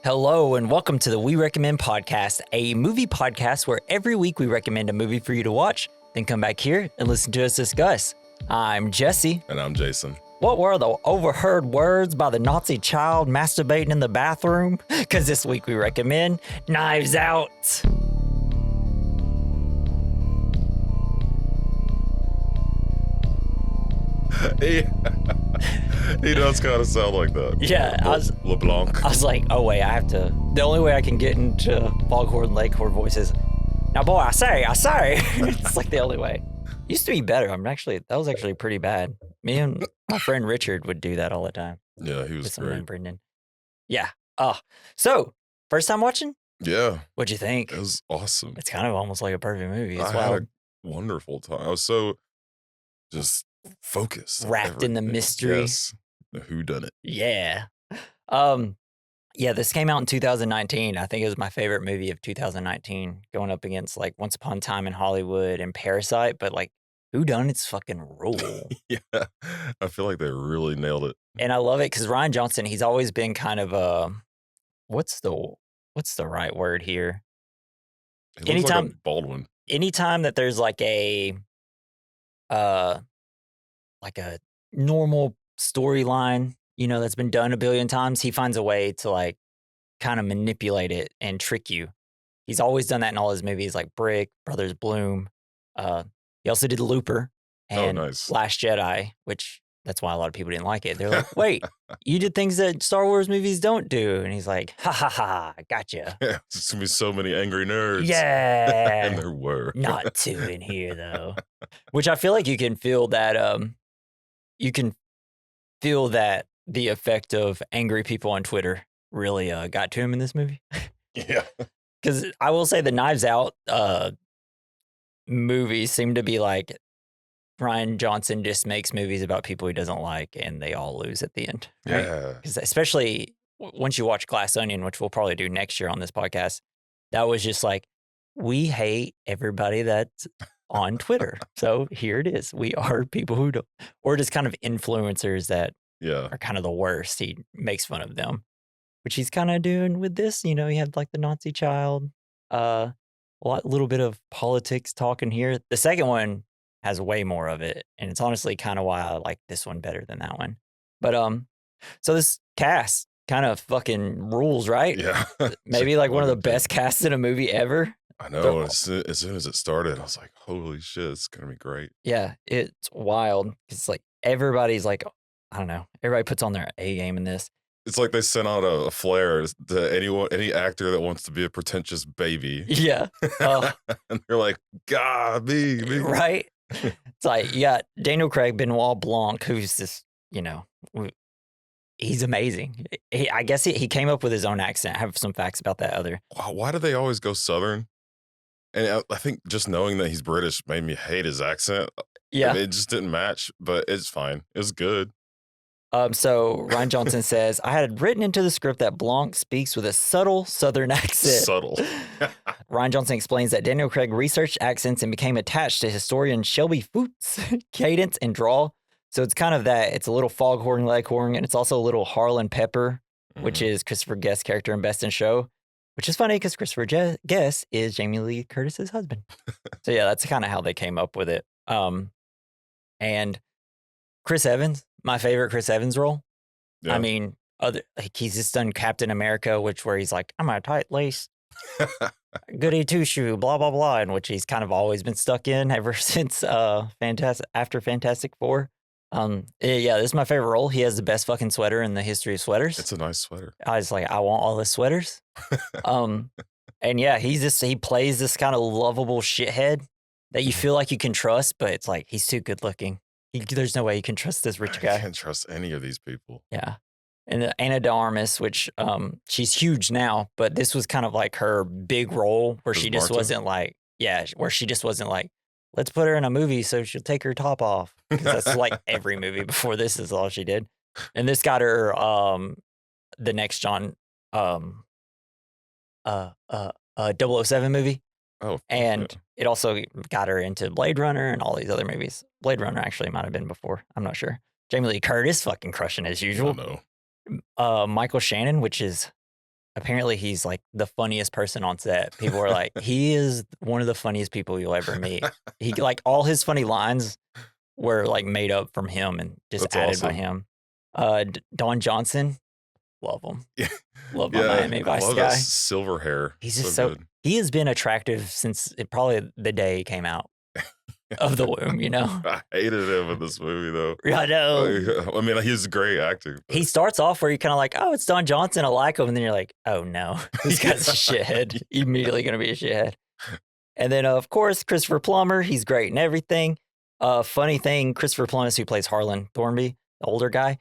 Hello, and welcome to the We Recommend Podcast, a movie podcast where every week we recommend a movie for you to watch, then come back here and listen to us discuss. I'm Jesse. And I'm Jason. What were the overheard words by the Nazi child masturbating in the bathroom? Because this week we recommend Knives Out. He does kind of sound like that. Yeah, LeBlanc. I was like, oh wait, I have to. The only way I can get into Foghorn Leghorn voice is, now boy, I say. It's like the only way. Used to be better. That was actually pretty bad. Me and my friend Richard would do that all the time. Yeah, he was great. Brendan. Yeah. So first time watching? Yeah. What'd you think? It was awesome. It's kind of almost like a perfect movie. It's I wild. had a wonderful time. I was so just focused. Wrapped in the mystery. Yes. The whodunit. Yeah. Yeah, this came out in 2019. I think it was my favorite movie of 2019, going up against like Once Upon a Time in Hollywood and Parasite, but like whodunits fucking rule. Yeah. I feel like they really nailed it. And I love it because Rian Johnson, he's always been kind of what's the right word here? He looks like a Baldwin. Anytime that there's like a normal storyline, that's been done a billion times, he finds a way to like kind of manipulate it and trick you. He's always done that in all his movies, like Brick, Brothers Bloom. He also did Looper and Last Jedi, which that's why a lot of people didn't like it. They're like, wait, you did things that Star Wars movies don't do. And he's like, ha ha ha, gotcha. Yeah, there's going to be so many angry nerds. Yeah. And there were. Not two in here, though. Which I feel like you can feel that, the effect of angry people on Twitter really got to him in this movie. Yeah. Because I will say the Knives Out movies seem to be like Rian Johnson just makes movies about people he doesn't like and they all lose at the end. Right? Yeah. Because especially once you watch Glass Onion, which we'll probably do next year on this podcast, that was just like, we hate everybody that's on Twitter. So here it is. We are people who don't, or just kind of influencers that are kind of the worst. He makes fun of them, which he's kind of doing with this. He had like the Nazi child, a little bit of politics talking here. The second one has way more of it, and it's honestly kind of why I like this one better than that one. But so this cast kind of fucking rules, right? Yeah. Maybe like one of the best casts in a movie ever. I know. As soon as it started, I was like, holy shit, it's going to be great. Yeah, it's wild. It's like everybody's like, I don't know. Everybody puts on their A game in this. It's like they sent out a flare to any actor that wants to be a pretentious baby. Yeah. And they're like, God, me. Right? It's like, you got Daniel Craig, Benoit Blanc, who's just, he's amazing. I guess he came up with his own accent. I have some facts about that other. Why do they always go Southern? And I think just knowing that he's British made me hate his accent. Yeah. It just didn't match, but it's fine. It's good. So Rian Johnson says, I had written into the script that Blanc speaks with a subtle Southern accent. Subtle. Rian Johnson explains that Daniel Craig researched accents and became attached to historian Shelby Foote's cadence and drawl. So it's kind of that. It's a little Foghorn Leghorn, and it's also a little Harlan Pepper, which is Christopher Guest's character in Best in Show, which is funny because Christopher Guest is Jamie Lee Curtis's husband. So yeah, that's kind of how they came up with it. And Chris Evans, my favorite Chris Evans role. Yeah. I mean, he's just done Captain America, where he's like, I'm a tight lace, goody two shoe, blah blah blah, in which he's kind of always been stuck in ever since Fantastic Four. Yeah, this is my favorite role. He has the best fucking sweater in the history of sweaters. It's a nice sweater. I was like, I want all the sweaters. And yeah, he plays this kind of lovable shithead that you feel like you can trust, but it's like he's too good looking. There's no way you can trust this rich guy. I can't trust any of these people. Yeah. And Anna de Armas, which she's huge now, but this was kind of like her big role where she just wasn't like, let's put her in a movie so she'll take her top off. Because that's like every movie before this is all she did. And this got her the next John 007 movie. Oh, and it also got her into Blade Runner and all these other movies. Blade Runner actually might have been before. I'm not sure. Jamie Lee Curtis fucking crushing as usual. Oh, no. Michael Shannon, which is apparently he's like the funniest person on set. People are like, he is one of the funniest people you'll ever meet. He like all his funny lines were like made up from him and just That's added by awesome. him. Don Johnson, love him. Yeah, Love my yeah. Miami I Vice love that guy. silver hair. He's So just so good. he has been attractive since probably the day he came out of the womb, you know? I hated him in this movie though. I know. I mean, he's great acting. but- He starts off where you're kind of like, oh, it's Don Johnson. I like him. And then you're like, oh no, this guy's a shithead. Immediately going to be a shithead. And then, of course, Christopher Plummer. He's great in everything. Funny thing, Christopher Plummer, who plays Harlan Thornby, the older guy,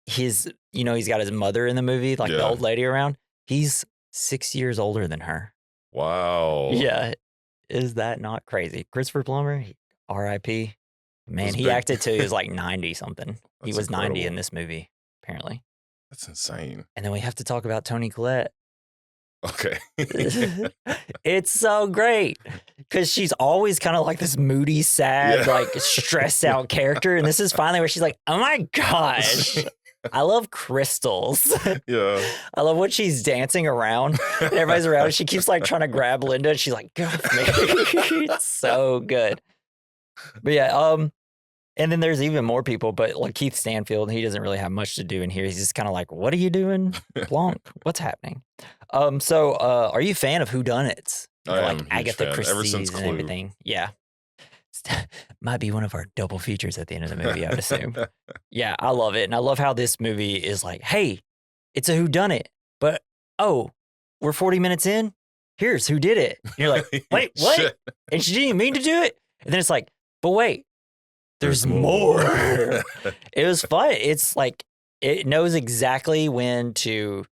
he's got his mother in the movie, like the Yeah. old lady around. He's 6 years older than her. Wow. Yeah. Is that not crazy? Christopher Plummer, R.I.P. Man, Was he big. acted till he was like 90 something. He That's was 90 in incredible. this movie, apparently. That's insane. And then we have to talk about Toni Collette. Okay. It's so great because she's always kind of like this moody, sad, Yeah. like stressed out character. And this is finally where she's like, oh my gosh, I love crystals. Yeah. I love when she's dancing around and everybody's around and she keeps like trying to grab Linda and she's like, get off me. It's so good. But yeah, and then there's even more people, but like Keith Stanfield, he doesn't really have much to do in here. He's just kind of like, what are you doing? Blanc, what's happening? So are you a fan of whodunits? You know, I like am a huge Agatha fan. Ever Christie's since and Clue. everything. Yeah. Might be one of our double features at the end of the movie, I would assume. Yeah, I love it. And I love how this movie is like, hey, it's a whodunit, but oh, we're 40 minutes in. Here's who did it. And you're like, wait, what? Shit. And she didn't even mean to do it. And then it's like, but wait, there's more. It was fun. It's like, it knows exactly when to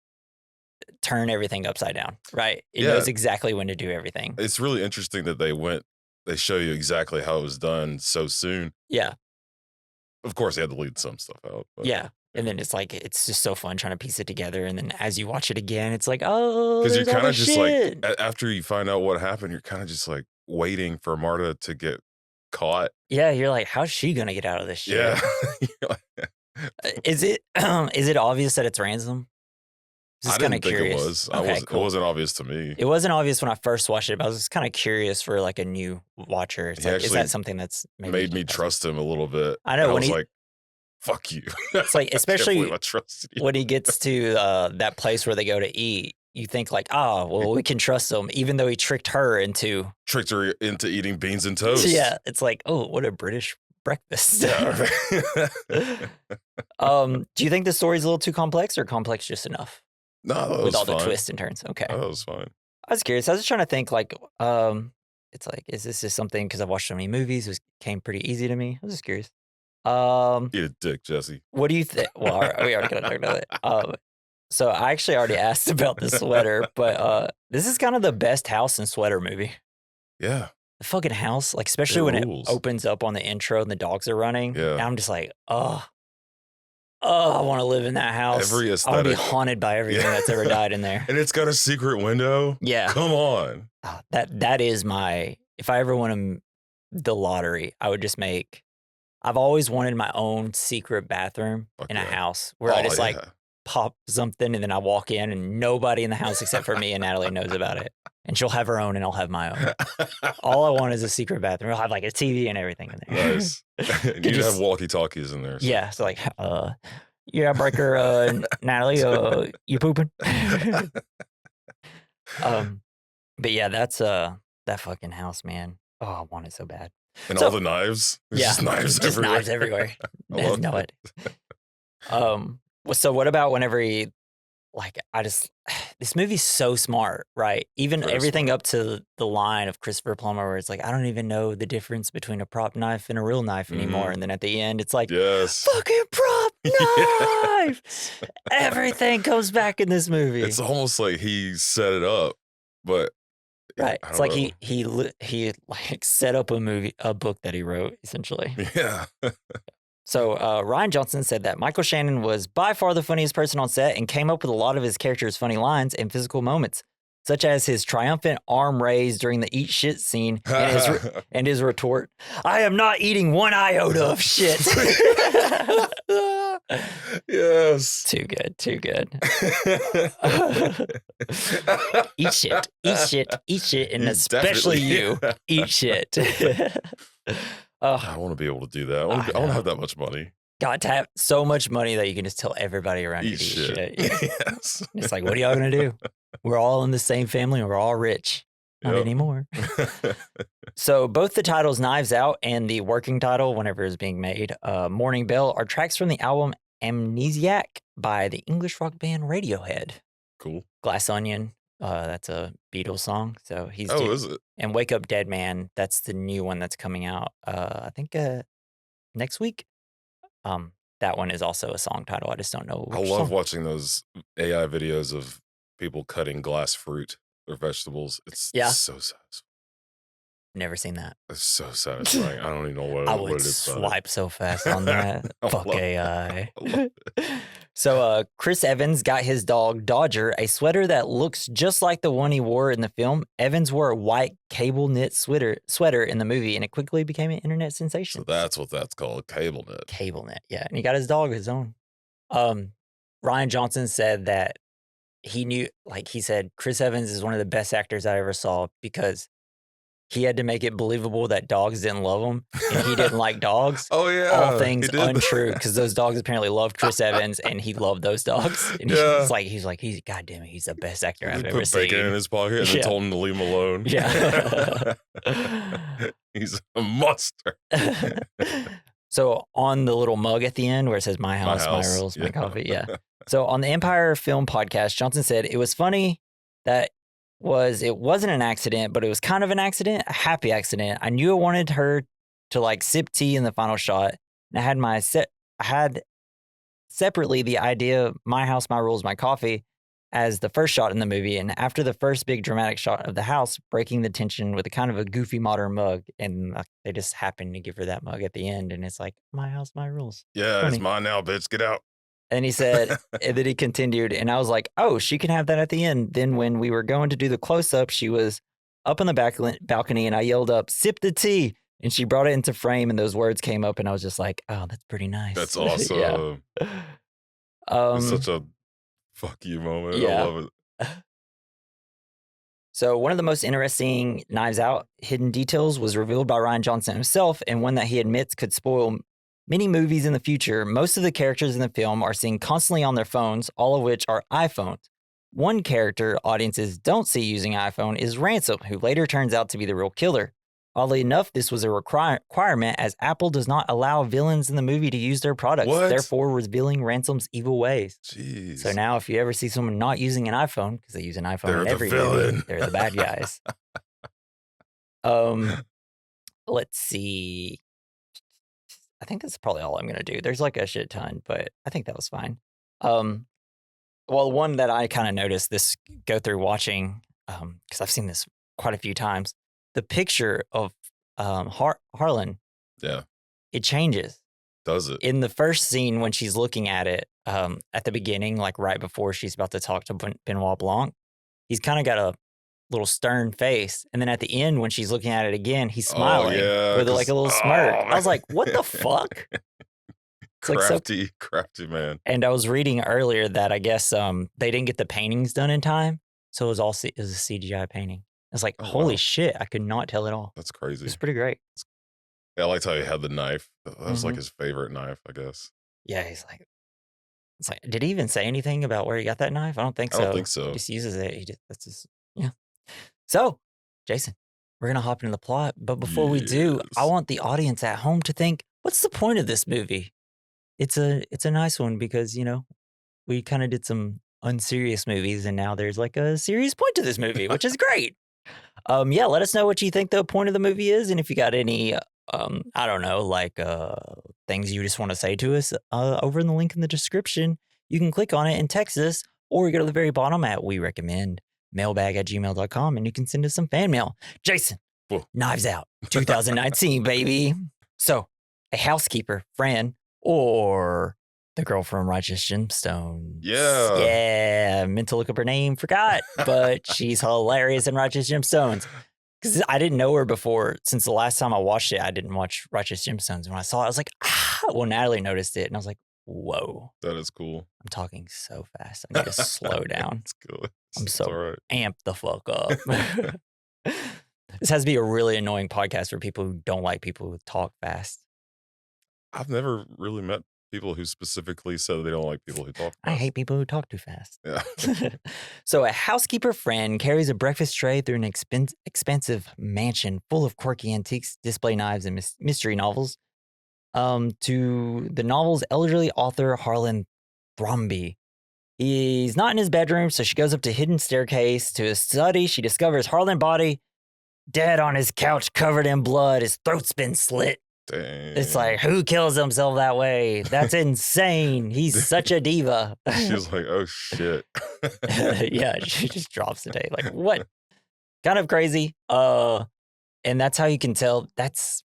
turn everything upside down, right? It Yeah. knows exactly when to do everything. It's really interesting that they show you exactly how it was done so soon. Yeah, Of course, they had to leave some stuff out. But yeah. And then it's like, it's just so fun trying to piece it together. And then as you watch it again, it's like, oh, Because you're there's all kind of this just shit. like, after you find out what happened, you're kind of just like waiting for Marta to get caught. Yeah, you're like, how's she going to get out of this shit? Yeah. You're like, Is it obvious that it's ransom? Just I kind didn't of think curious. it was. Okay, It cool. wasn't obvious to me. It wasn't obvious when I first watched it, but I was just kind of curious for like a new watcher. It's He like, is actually that something that's maybe Made me trust him a little bit. I know, And I when was he- like, fuck you. It's like, I can't especially believe I trusted you. when he gets to that place where they go to eat, you think like, oh, well, we can trust him, even though he tricked her into. Tricked her into eating beans and toast. Yeah, it's like, oh, what a British breakfast. Yeah. Do you think the story's a little too complex or complex just enough No, that with was all fine. the twists and turns? Okay. That was fine. I was curious. I was just trying to think like, it's like, is this just something, because I've watched so many movies, it came pretty easy to me. I was just curious. Eat a dick, Jesse. What do you think? Well, we already kind of talked about it. So I actually already asked about the sweater, but this is kind of the best house and sweater movie. Yeah. The fucking house, like especially when rules. it opens up on the intro and the dogs are running. Yeah. And I'm just like, oh, I want to live in that house. Every I want to be aesthetic. haunted by everything Yeah. that's ever died in there. And it's got a secret window. Yeah. Come on. That is my, if I ever won the lottery, I would just make, I've always wanted my own secret bathroom Fuck in a yeah. house where I just like yeah. pop something and then I walk in and nobody in the house except for me and Natalie knows about it. And she'll have her own and I'll have my own. All I want is a secret bathroom. I'll have like a TV and everything in there. Nice. You'd just- have walkie-talkies in there. so- Yeah. So like, yeah, Breaker, Natalie, you pooping? But yeah, that's that fucking house, man. Oh, I want it so bad. And So- all the knives. There's Yeah, just knives just everywhere. knives everywhere. I love No that. idea. So what about whenever he, like, this movie's so smart, right? Even Very everything smart. up to the line of Christopher Plummer where it's like, I don't even know the difference between a prop knife and a real knife anymore. And then at the end, it's like, Yes. fucking prop knife! Everything comes back in this movie. It's almost like he set it up, but Right. I It's don't like know. he like set up a book that he wrote, essentially. Yeah. So Rian Johnson said that Michael Shannon was by far the funniest person on set and came up with a lot of his characters' funny lines and physical moments. such as his triumphant arm raised during the eat shit scene and his retort, "I am not eating one iota of shit." Yes. Too good. Eat shit, and especially you. Eat shit. I want to be able to do that. I want to have that much money. Got to have so much money that you can just tell everybody around you to eat shit. Yeah. Yes. It's like, what are y'all going to do? We're all in the same family and we're all rich. Not anymore. So both the titles Knives Out and the working title, whenever it's being made, Morning Bell, are tracks from the album Amnesiac by the English rock band Radiohead. Cool. Glass Onion, that's a Beatles song. So he's is it? And Wake Up Dead Man, that's the new one that's coming out, I think next week. That one is also a song title. I just don't know which I love song. watching those AI videos of people cutting glass fruit or vegetables. It's so satisfying. Never seen that. It's so satisfying. I don't even know what it is. Swipe so fast on that. Fuck AI. So Chris Evans got his dog Dodger a sweater that looks just like the one he wore in the film. Evans wore a white cable knit sweater in the movie, and it quickly became an internet sensation. So that's what that's called, cable knit. Cable knit, yeah. And he got his dog his own. Rian Johnson said that he said Chris Evans is one of the best actors I ever saw because he had to make it believable that dogs didn't love him and he didn't like dogs. Oh, yeah. All things untrue because those dogs apparently loved Chris Evans and he loved those dogs. And he's goddamn it, he's the best actor I've ever seen. Put bacon in his pocket and then told him to leave him alone. Yeah. He's a monster. So on the little mug at the end where it says my house, my rules, my coffee. Yeah. So on the Empire Film Podcast, Johnson said it was funny that it wasn't an accident, but it was kind of an accident, a happy accident. I knew I wanted her to sip tea in the final shot. And I had separately the idea of my house, my rules, my coffee as the first shot in the movie. And after the first big dramatic shot of the house, breaking the tension with a kind of a goofy modern mug. And they just happened to give her that mug at the end. And it's like, my house, my rules. Yeah, Funny. It's mine now, bitch. Get out. And he said, and then he continued, and I was like, oh, she can have that at the end. Then when we were going to do the close-up, she was up on the balcony, and I yelled up, sip the tea. And she brought it into frame, and those words came up, and I was just like, oh, that's pretty nice. That's awesome. It's such a fuck you moment. Yeah. I love it. So one of the most interesting Knives Out hidden details was revealed by Rian Johnson himself, and one that he admits could spoil many movies in the future. Most of the characters in the film are seen constantly on their phones, all of which are iPhones. One character audiences don't see using iPhone is Ransom, who later turns out to be the real killer. Oddly enough, this was a requirement as Apple does not allow villains in the movie to use their products, therefore revealing Ransom's evil ways. Jeez. So now if you ever see someone not using an iPhone, because they use an iPhone in every movie, they're the bad guys. Let's see. I think that's probably all I'm going to do. There's a shit ton, but I think that was fine. Well, one that I kind of noticed this go through watching, because I've seen this quite a few times, the picture of Harlan, it changes. Does it? In the first scene when she's looking at it, at the beginning, right before she's about to talk to Benoit Blanc, he's kind of got a little stern face, and then at the end when she's looking at it again, he's smiling with a little smirk. I was like, what the fuck? Crafty man. And I was reading earlier that I guess they didn't get the paintings done in time, so it was a CGI painting. It's like, holy shit, I could not tell at all. That's crazy. It's pretty great. Yeah, I liked how he had the knife. That was his favorite knife, I guess. Yeah, it's like, did he even say anything about where he got that knife? I don't think so. He just uses it. Yeah. So, Jason, we're going to hop into the plot. But before we do, I want the audience at home to think, what's the point of this movie? It's a nice one because, we kind of did some unserious movies and now there's a serious point to this movie, which is great. Let us know what you think the point of the movie is. And if you got any, I don't know, things you just want to say to us over in the link in the description, you can click on it and text us, or you go to the very bottom at We Recommend. mailbag@gmail.com, and you can send us some fan mail. Jason, Knives Out 2019, baby. So, a housekeeper, Fran, or The girl from Righteous Gemstones. Yeah. Yeah. Meant to look up her name, forgot. But she's hilarious in Righteous Gemstones. Because I didn't know her before. Since the last time I watched it, I didn't watch Righteous Gemstones. When I saw it, I was like, ah. Well, Natalie noticed it. And I was like, whoa. That is cool. I'm talking so fast. I need to slow down. It's good. I'm so right. amped the fuck up. This has to be a really annoying podcast for people who don't like people who talk fast. I've never really met people who specifically said they don't like people who talk fast. I hate people who talk too fast. Yeah. So a housekeeper friend carries a breakfast tray through an expensive mansion full of quirky antiques, display knives, and mystery novels to the novel's elderly author, Harlan Thrombey. He's not in his bedroom, so she goes up to a hidden staircase to his study. She discovers Harlan's body dead on his couch, covered in blood. His throat's been slit. Dang. It's like, who kills himself that way? That's insane. He's such a diva. She was like, oh, shit. Yeah, she just drops it. Like, what? Kind of crazy. And that's how you can tell. That's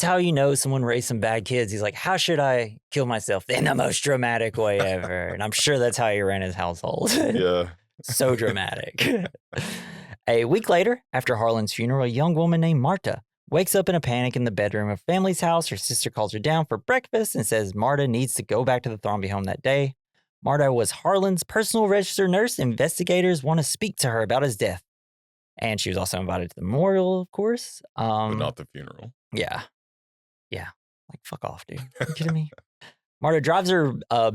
how you know someone raised some bad kids. He's like, how should I kill myself in the most dramatic way ever? And I'm sure that's how he ran his household. Yeah. So dramatic. A week later, after Harlan's funeral, a young woman named Marta wakes up in a panic in the bedroom of family's house. Her sister calls her down for breakfast and says Marta needs to go back to the Thrombey home that day. Marta was Harlan's personal registered nurse. Investigators want to speak to her about his death. And she was also invited to the memorial, of course. But not the funeral. Yeah. Yeah. Like, fuck off, dude. Are you kidding me? Marta drives her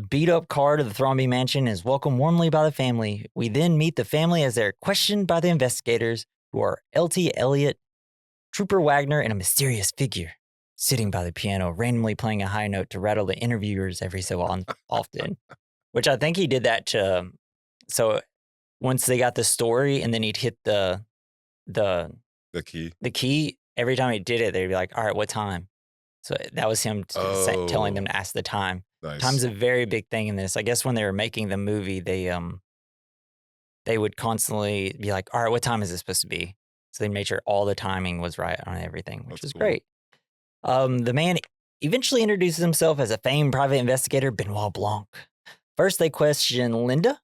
beat-up car to the Thrombey mansion and is welcomed warmly by the family. We then meet the family as they're questioned by the investigators, who are L.T. Elliott, Trooper Wagner, and a mysterious figure sitting by the piano, randomly playing a high note to rattle the interviewers every so often. Which I think he did that to... So once they got the story and then he'd hit the key, every time he did it, they'd be like, all right, what time? So that was him telling them to ask the time. Nice. Time's a very big thing in this. I guess when they were making the movie, they would constantly be like, all right, what time is it supposed to be? So they made sure all the timing was right on everything, which is great. The man eventually introduces himself as a famed private investigator, Benoit Blanc. First, they question Linda,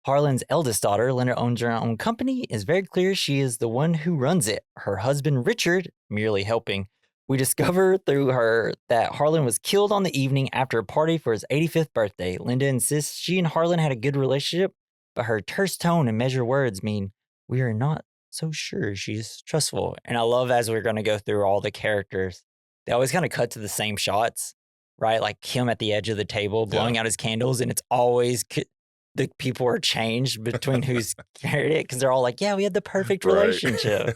Harlan's eldest daughter. Linda owns her own company. It's very clear she is the one who runs it. Her husband, Richard, merely helping. We discover through her that Harlan was killed on the evening after a party for his 85th birthday. Linda insists she and Harlan had a good relationship, but her terse tone and measured words mean we are not so sure she's trustful. And I love, as we're going to go through all the characters, they always kind of cut to the same shots, right? Like him at the edge of the table blowing out his candles, and it's always the people are changed between who's carried it because they're all like, yeah, we had the perfect relationship.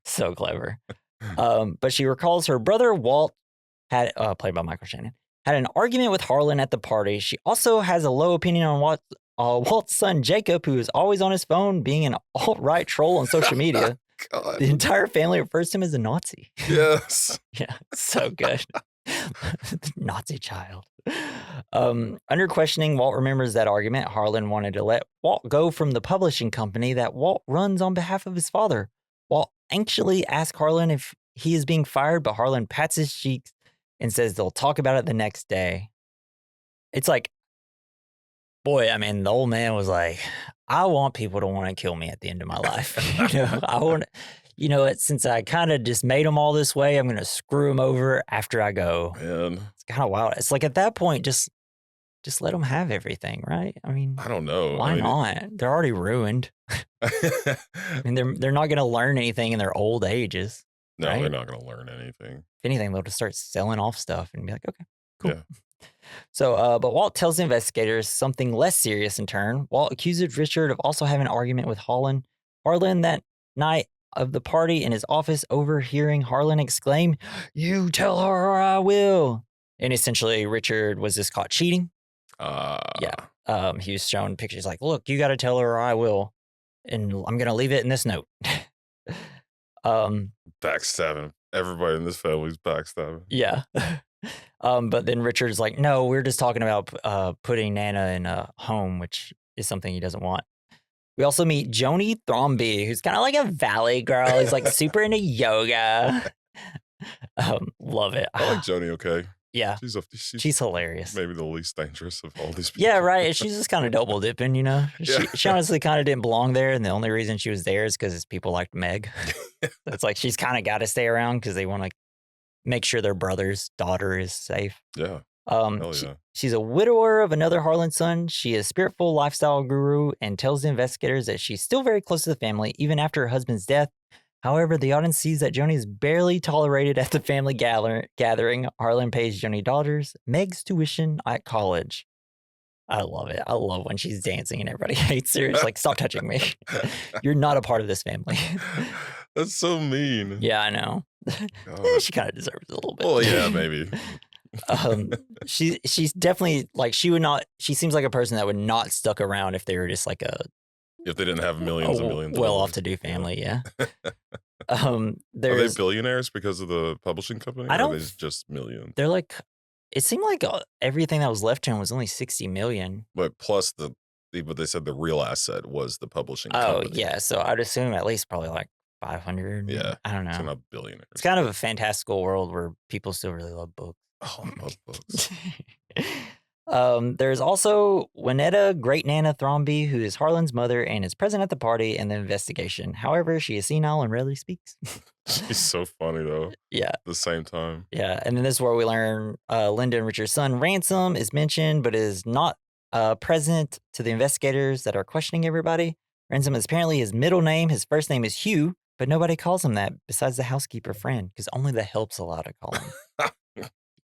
So clever. But she recalls her brother Walt had played by Michael Shannon had an argument with Harlan at the party. She also has a low opinion on Walt's son Jacob, who is always on his phone being an alt-right troll on social media. God. The entire family refers to him as a Nazi. Yes. Yeah, so good. Nazi child. Under questioning, Walt remembers that argument. Harlan wanted to let Walt go from the publishing company that Walt runs on behalf of his father. Walt anxiously asks Harlan if he is being fired, but Harlan pats his cheeks and says they'll talk about it the next day. It's like, boy, I mean, the old man was like, I want people to want to kill me at the end of my life. I want, since I kind of just made them all this way, I'm going to screw them over after I go. Man. It's kind of wild. It's like at that point, just let them have everything, right? I mean, I don't know. Why not? They're already ruined. I mean, they're not going to learn anything in their old ages. No, right? They're not going to learn anything. If anything, they'll just start selling off stuff and be like, okay, cool. Yeah. So, but Walt tells the investigators something less serious in turn. Walt accuses Richard of also having an argument with Harlan that night of the party in his office, overhearing Harlan exclaim, "You tell her or I will." And essentially, Richard was just caught cheating. He was shown pictures like, look, you got to tell her or I will. And I'm going to leave it in this note. Backstabbing. Everybody in this family's backstabbing. Yeah. But then Richard's like, no, we're just talking about putting Nana in a home, which is something he doesn't want. We also meet Joni Thrombey, who's kind of like a valley girl. He's like super into yoga. Love it. I like Joni, okay. Yeah, She's she's hilarious. maybe the least dangerous of all these people. Yeah, right. And she's just kind of double dipping, you know. Yeah. She honestly kind of didn't belong there, and the only reason she was there is because people liked Meg. It's like she's kind of got to stay around because they want to make sure their brother's daughter is safe. Yeah. Hell yeah. She's a widower of another Harlan son. She is a spiritual lifestyle guru and tells the investigators that she's still very close to the family, even after her husband's death. However, the audience sees that Joni is barely tolerated at the family gathering. Harlan pays Joni daughters Meg's tuition at college. I love it. I love when she's dancing and everybody hates her. It's like, stop touching me. You're not a part of this family. That's so mean. Yeah, I know. She kind of deserves it a little bit. Well, yeah, maybe. She's definitely like she seems like a person that would not stuck around if they were just like if they didn't have millions and millions. Well off to do family, yeah. Are they billionaires because of the publishing company? I don't. Or are they just millions? They're like, it seemed like everything that was left to him was only 60 million. But plus but they said the real asset was the publishing company. company. Yeah, so I'd assume at least probably like 500. Yeah, I don't know. So not billionaires. It's kind of a fantastical world where people still really love books. Oh, I love books. There's also Winetta Great Nana Thromby, who is Harlan's mother and is present at the party and the investigation. However, she is senile and rarely speaks. She's so funny, though. Yeah. At the same time. Yeah. And then this is where we learn Linda and Richard's son, Ransom, is mentioned, but is not present to the investigators that are questioning everybody. Ransom is apparently his middle name. His first name is Hugh, but nobody calls him that besides the housekeeper friend, because only the help's allowed to call him.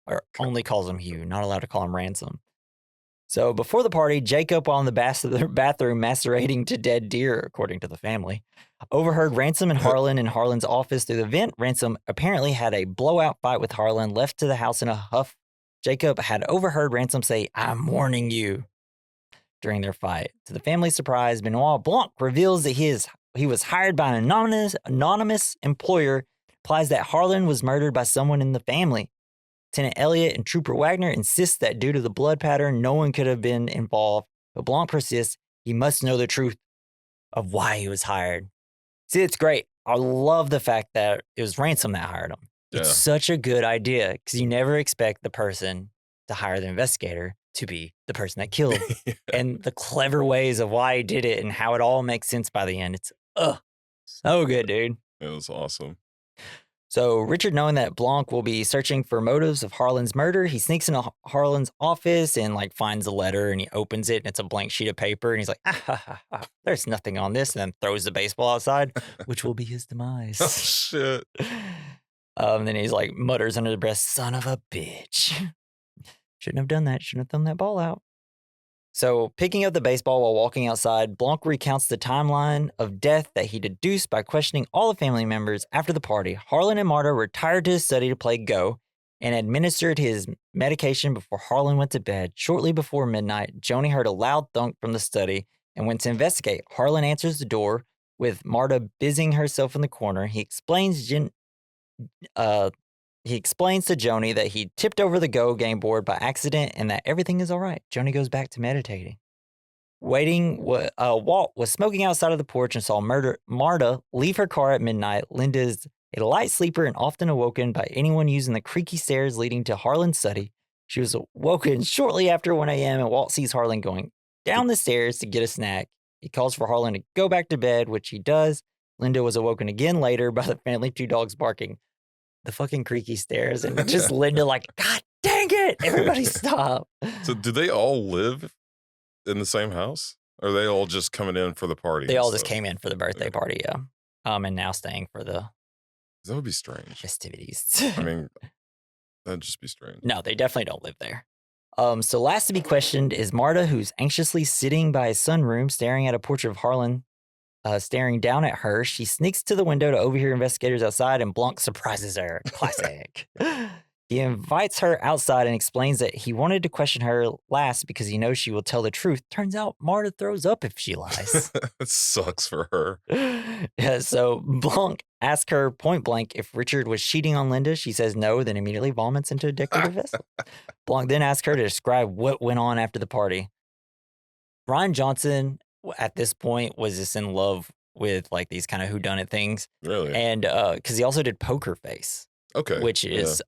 Or only calls him Hugh, not allowed to call him Ransom. So before the party, Jacob, while in the bathroom macerating to dead deer, according to the family, overheard Ransom and Harlan in Harlan's office through the vent. Ransom apparently had a blowout fight with Harlan, left to the house in a huff. Jacob had overheard Ransom say, "I'm warning you," during their fight. To the family's surprise, Benoit Blanc reveals that he was hired by an anonymous employer, implies that Harlan was murdered by someone in the family. Lieutenant Elliot and Trooper Wagner insist that due to the blood pattern, no one could have been involved, but Blanc persists he must know the truth of why he was hired. See, it's great. I love the fact that it was Ransom that hired him. Yeah. It's such a good idea because you never expect the person to hire the investigator to be the person that killed. Yeah. And the clever ways of why he did it and how it all makes sense by the end. It's so good, dude. It was awesome. So Richard, knowing that Blanc will be searching for motives of Harlan's murder, he sneaks into Harlan's office and like finds a letter and he opens it and it's a blank sheet of paper and he's like, there's nothing on this, and then throws the baseball outside, which will be his demise. Oh, shit. Then he's like mutters under the breath, "Son of a bitch. Shouldn't have done that. Shouldn't have thrown that ball out." So, picking up the baseball while walking outside, Blanc recounts the timeline of death that he deduced by questioning all the family members. After the party, Harlan and Marta retired to his study to play Go and administered his medication before Harlan went to bed. Shortly before midnight, Joni heard a loud thunk from the study and went to investigate. Harlan answers the door with Marta busying herself in the corner. He explains to Joni that he tipped over the Go game board by accident and that everything is all right. Joni goes back to meditating. Walt was smoking outside of the porch and saw Marta leave her car at midnight. Linda is a light sleeper and often awoken by anyone using the creaky stairs leading to Harlan's study. She was awoken shortly after 1 a.m. and Walt sees Harlan going down the stairs to get a snack. He calls for Harlan to go back to bed, which he does. Linda was awoken again later by the family 2 dogs barking. The fucking creaky stairs, and just Linda like, "God dang it, everybody stop." So do they all live in the same house? Or are they all just coming in for the party? They all just came in for the birthday party, yeah. And now staying for the That would be strange. Festivities. I mean, that'd just be strange. No, they definitely don't live there. So last to be questioned is Marta, who's anxiously sitting by his sunroom, staring at a portrait of Harlan. Staring down at her, she sneaks to the window to overhear investigators outside, and Blanc surprises her. Classic. He invites her outside and explains that he wanted to question her last because he knows she will tell the truth. Turns out Marta throws up if she lies. It sucks for her. Yeah, so Blanc asks her point blank if Richard was cheating on Linda. She says no, then immediately vomits into a decorative vessel. Blanc then asks her to describe what went on after the party. Rian Johnson at this point was just in love with like these kind of whodunit things. Really? And because he also did Poker Face. Okay. Which is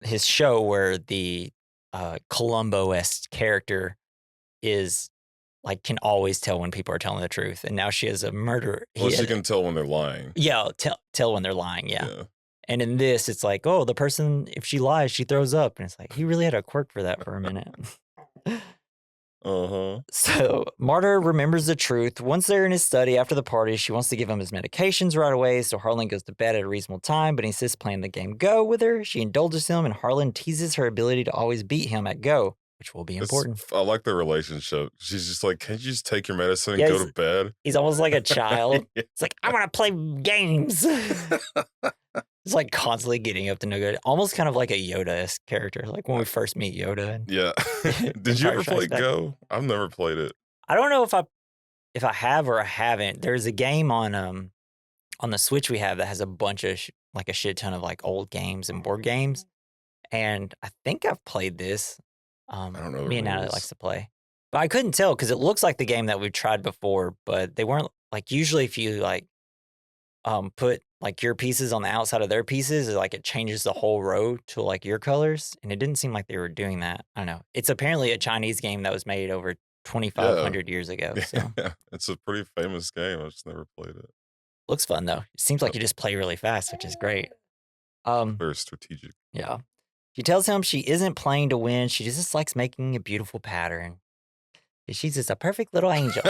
his show where the Columbo-esque character is like can always tell when people are telling the truth, and now she has a murder. Well, she can tell when they're lying. Yeah, tell when they're lying. Yeah. And in this, it's like, oh, the person, if she lies, she throws up, and it's like he really had a quirk for that for a minute. So Marta remembers the truth. Once they're in his study after the party, she wants to give him his medications right away, so Harlan goes to bed at a reasonable time, but he insists playing the game Go with her. She indulges him, and Harlan teases her ability to always beat him at Go, which will be important. I like the relationship. She's just like, can't you just take your medicine and go to bed? He's almost like a child. It's like, I want to play games. It's like constantly getting up to no good. Almost kind of like a Yoda-esque character, like when we first meet Yoda. Yeah. Did you ever play Go? I've never played it. I don't know if I have or I haven't. There's a game on the Switch we have that has a bunch of like a shit ton of like old games and board games. And I think I've played this. I don't know. Me and Natalie likes to play. But I couldn't tell because it looks like the game that we've tried before, but they weren't like usually if you like put like your pieces on the outside of their pieces, like it changes the whole row to like your colors. And it didn't seem like they were doing that. I don't know. It's apparently a Chinese game that was made over 2,500 years ago. So yeah, it's a pretty famous game. I've just never played it. Looks fun though. It seems like you just play really fast, which is great. Very strategic. Yeah. She tells him she isn't playing to win. She just likes making a beautiful pattern. She's just a perfect little angel.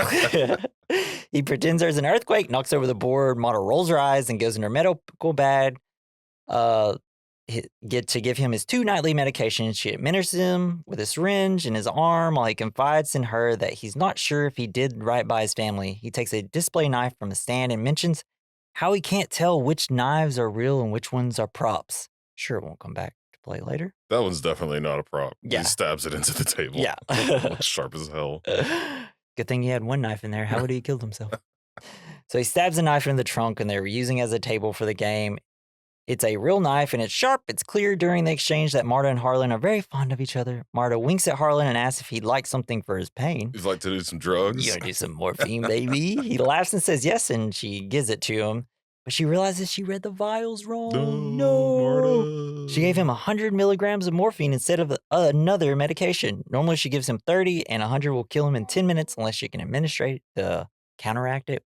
He pretends there's an earthquake, knocks over the board. Mata rolls her eyes and goes in her medical bag to give him his 2 nightly medications. She administers him with a syringe in his arm while he confides in her that he's not sure if he did right by his family. He takes a display knife from a stand and mentions how he can't tell which knives are real and which ones are props. Sure, it won't come back to play later. That one's definitely not a prop. Yeah. He stabs it into the table. Yeah. Looks sharp as hell. Good thing he had one knife in there. How would he have killed himself? So he stabs a knife in the trunk, and they're using it as a table for the game. It's a real knife, and it's sharp. It's clear during the exchange that Marta and Harlan are very fond of each other. Marta winks at Harlan and asks if he'd like something for his pain. He'd like to do some drugs. You want to do some morphine, baby? He laughs and says yes, and she gives it to him. But she realizes she read the vials wrong. No. Marta. She gave him 100 milligrams of morphine instead of another medication. Normally, she gives him 30, and 100 will kill him in 10 minutes unless she can administrate to counteract it.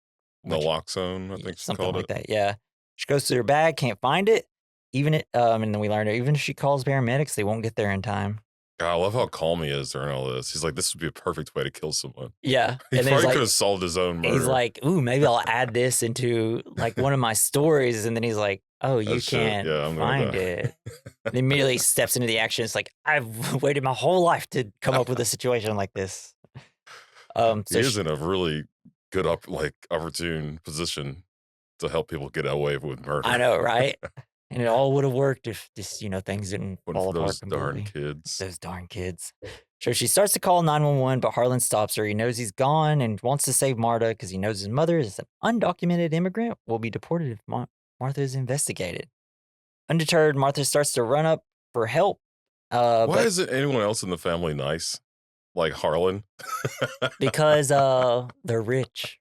Naloxone, I think she something called like it. that. Yeah. She goes through her bag, can't find it. And then we learned even if she calls paramedics, they won't get there in time. God, I love how calm he is during all this. He's like, this would be a perfect way to kill someone. Yeah. He probably could have solved his own murder. He's like, ooh, maybe I'll add this into like one of my stories. And then he's like, oh, you can't find it. And immediately steps into the action. It's like, I've waited my whole life to come up with a situation like this. So he is in a really good, opportune position to help people get away with murder. I know, right? And it all would have worked if just, things didn't fall apart completely. Those darn kids. So she starts to call 911, but Harlan stops her. He knows he's gone and wants to save Marta because he knows his mother is an undocumented immigrant, will be deported if Martha is investigated. Undeterred, Martha starts to run up for help. Why isn't anyone else in the family nice? Like Harlan? Because they're rich.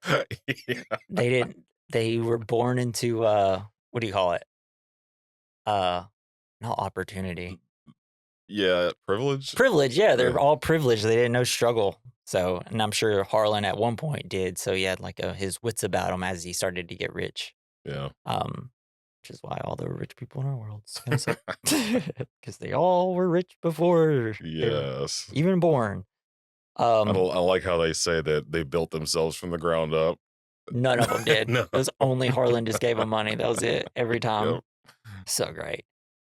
Yeah. They were born into, what do you call it? Not opportunity. Yeah, privilege. Privilege, yeah. They're all privileged. They didn't know struggle. So, and I'm sure Harlan at one point did. So he had like his wits about him as he started to get rich. Yeah. Which is why all the rich people in our world because they all were rich before they were even born. I like how they say that they built themselves from the ground up. None of them did. No. It was only Harlan just gave them money. That was it every time. Yep. So great.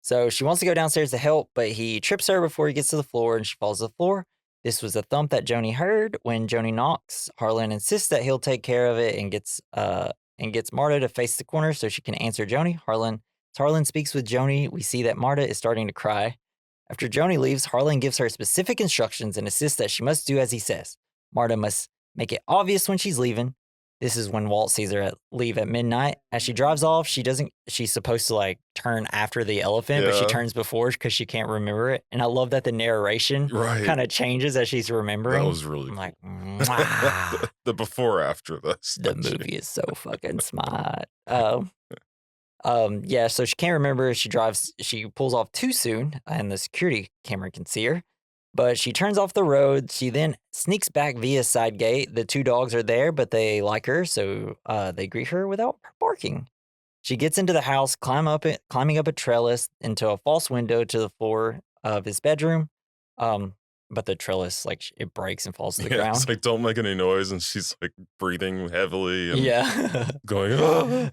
So she wants to go downstairs to help, but he trips her before he gets to the floor and she falls to the floor. This was a thump that Joni heard. When Joni knocks, Harlan insists that he'll take care of it and gets Marta to face the corner so she can answer Joni. As Harlan speaks with Joni, we see that Marta is starting to cry. After Joni leaves, Harlan gives her specific instructions and insists that she must do as he says. Marta must make it obvious when she's leaving. This is when Walt sees her leave at midnight. As she drives off, she's supposed to turn after the elephant, but she turns before because she can't remember it. And I love that the narration kind of changes as she's remembering. That was really cool. Like, mwah. The before after this. The movie is so fucking smart. Yeah, so she can't remember. She pulls off too soon, and the security camera can see her. But she turns off the road. She then sneaks back via side gate. The two dogs are there, but they like her, so they greet her without barking. She gets into the house, climbing up a trellis into a false window to the floor of his bedroom. Um, but the trellis, like, it breaks and falls to the Yeah, it's ground. like, don't make any noise, and she's like breathing heavily and Yeah. going, "Ah."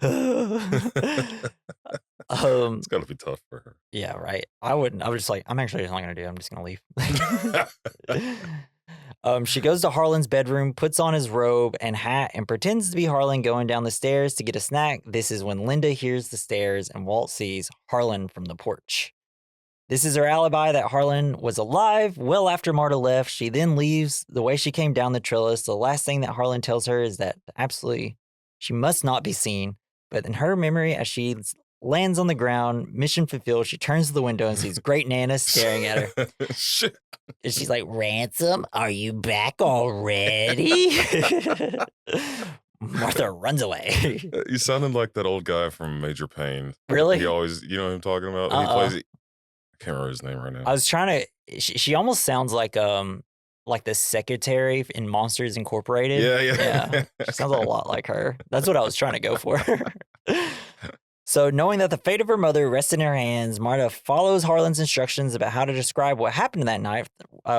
Um, It's got to be tough for her. yeah, right. I wouldn't. I was just like, I'm actually just not gonna do it. I'm just gonna leave. She goes to Harlan's bedroom, puts on his robe and hat, and pretends to be Harlan going down the stairs to get a snack. This is when Linda hears the stairs and Walt sees Harlan from the porch. This is her alibi that Harlan was alive well after Marta left. She then leaves the way she came down the trellis. The last thing that Harlan tells her is that absolutely she must not be seen. But in her memory, as she lands on the ground, mission fulfilled, she turns to the window and sees Great Nana staring at her. Shit. And she's like, Ransom, are you back already? Martha runs away. You sounded like that old guy from Major Payne. Really? He always, you know what I'm talking about? He plays, I can't remember his name right now. I was trying to, she almost sounds like the secretary in Monsters Incorporated. Yeah. She sounds a lot like her. That's what I was trying to go for. So, knowing that the fate of her mother rested in her hands, Marta follows Harlan's instructions about how to describe what happened that night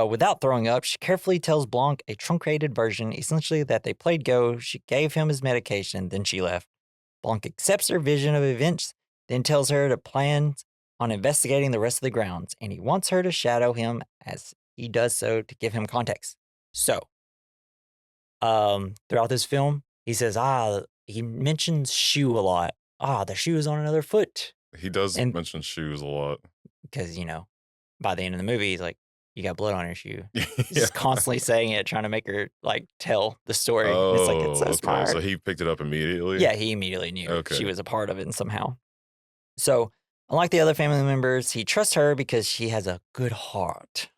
without throwing up. She carefully tells Blanc a truncated version, essentially that they played Go. She gave him his medication, then she left. Blanc accepts her vision of events, then tells her to plan on investigating the rest of the grounds, and he wants her to shadow him as he does so to give him context. So, throughout this film, he says, he mentions shoe a lot. The shoe is on another foot. He does mention shoes a lot. Because, by the end of the movie, he's like, you got blood on your shoe. He's just constantly saying it, trying to make her, like, tell the story. Oh, and it's like, it's so smart. So he picked it up immediately? Yeah, he immediately knew she was a part of it somehow. So, unlike the other family members, he trusts her because she has a good heart.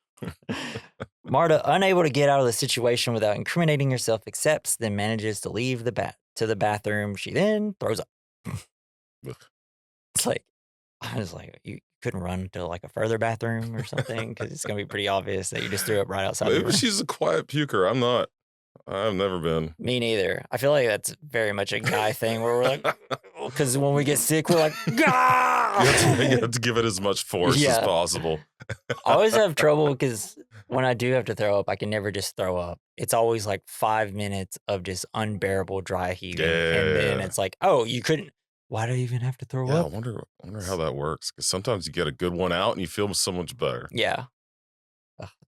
Marta, unable to get out of the situation without incriminating herself, accepts, then manages to leave to the bathroom. She then throws up. It's like, I was like, you couldn't run to like a further bathroom or something because it's going to be pretty obvious that you just threw up right outside. Maybe she's a quiet puker. I'm not. I've never been. Me neither. I feel like that's very much a guy thing where we're like, because when we get sick, we're like, Gah! You have to give it as much force as possible. I always have trouble because when I do have to throw up, I can never just throw up. It's always like 5 minutes of just unbearable dry heaving. And then it's like, oh, you couldn't. Why do you even have to throw up? I wonder how that works. Because sometimes you get a good one out and you feel so much better. Yeah.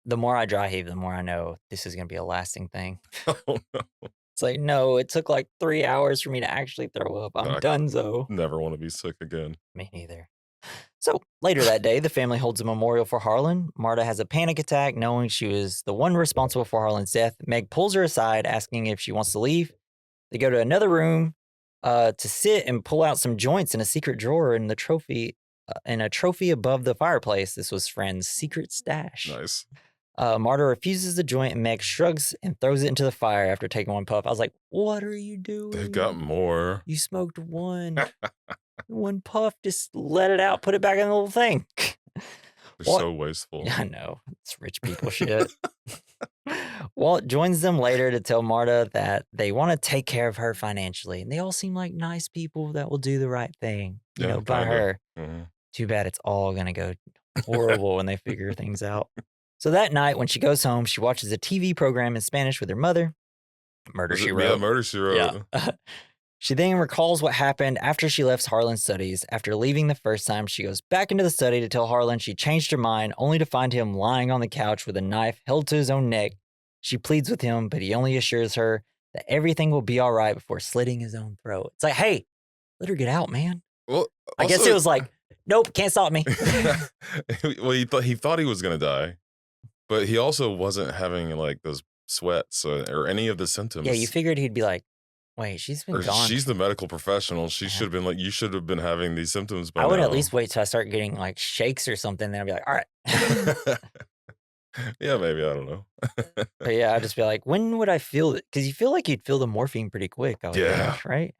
The more I dry heave, the more I know this is going to be a lasting thing. Oh, no. It's like, no, it took like 3 hours for me to actually throw up. I'm donezo. Never want to be sick again. Me neither. So later that day, the family holds a memorial for Harlan. Marta has a panic attack knowing she was the one responsible for Harlan's death. Meg pulls her aside, asking if she wants to leave. They go to another room to sit and pull out some joints in a secret drawer in the trophy, in a trophy above the fireplace. This was Friend's secret stash. Nice. Marta refuses the joint, and Meg shrugs and throws it into the fire after taking one puff. I was like, what are you doing? They've got more. You smoked one. One puff, just let it out, put it back in the little thing. They're so wasteful. I know. It's rich people shit. Walt joins them later to tell Marta that they want to take care of her financially. And they all seem like nice people that will do the right thing, by her. Mm-hmm. Too bad it's all going to go horrible when they figure things out. So that night, when she goes home, she watches a TV program in Spanish with her mother. Murder, She Wrote. Yeah, Murder, She Wrote. Yeah. She then recalls what happened after she left Harlan's studies. After leaving the first time, she goes back into the study to tell Harlan she changed her mind, only to find him lying on the couch with a knife held to his own neck. She pleads with him, but he only assures her that everything will be all right before slitting his own throat. It's like, hey, let her get out, man. Well, also, I guess it was like, nope, can't stop me. Well, he thought he was going to die, but he also wasn't having like those sweats or any of the symptoms. Yeah, you figured he'd be like, wait, she's been gone. She's the medical professional. She should have been like, you should have been having these symptoms by now. I would at least wait till I start getting like shakes or something. Then I'd be like, all right. Yeah, maybe. I don't know. But yeah, I'd just be like, when would I feel it? Because you feel like you'd feel the morphine pretty quick. Yeah. Right?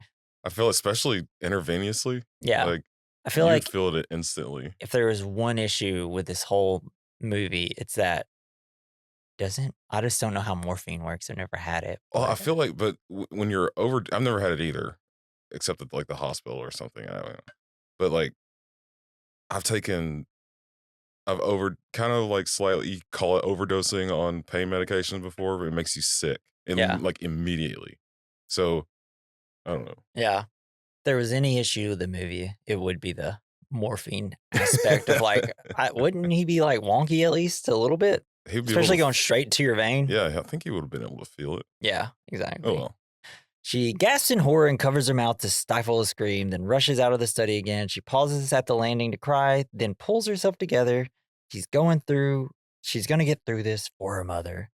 I feel especially intravenously, Yeah. like, I feel you'd like feel it instantly. if there was one issue with this whole movie, it's that doesn't I just don't know how morphine works. I've never had it, Well, I but feel like but when you're over I've never had it either, except at, like, the hospital or something, I don't know. But, like, I've taken I've over kinda, like, slightly you call it overdosing on pain medication before, but it makes you sick, yeah. and, like, immediately. So, I don't know. Yeah. If there was any issue with the movie, it would be the morphine aspect of like, wouldn't he be like wonky at least a little bit? He'd be able Especially to going f straight to your vein. yeah, I think he would've been able to feel it. Yeah, Oh, exactly. well. She gasps in horror and covers her mouth to stifle a scream, then rushes out of the study again. She pauses at the landing to cry, then pulls herself together. She's going through, she's going to get through this for her mother.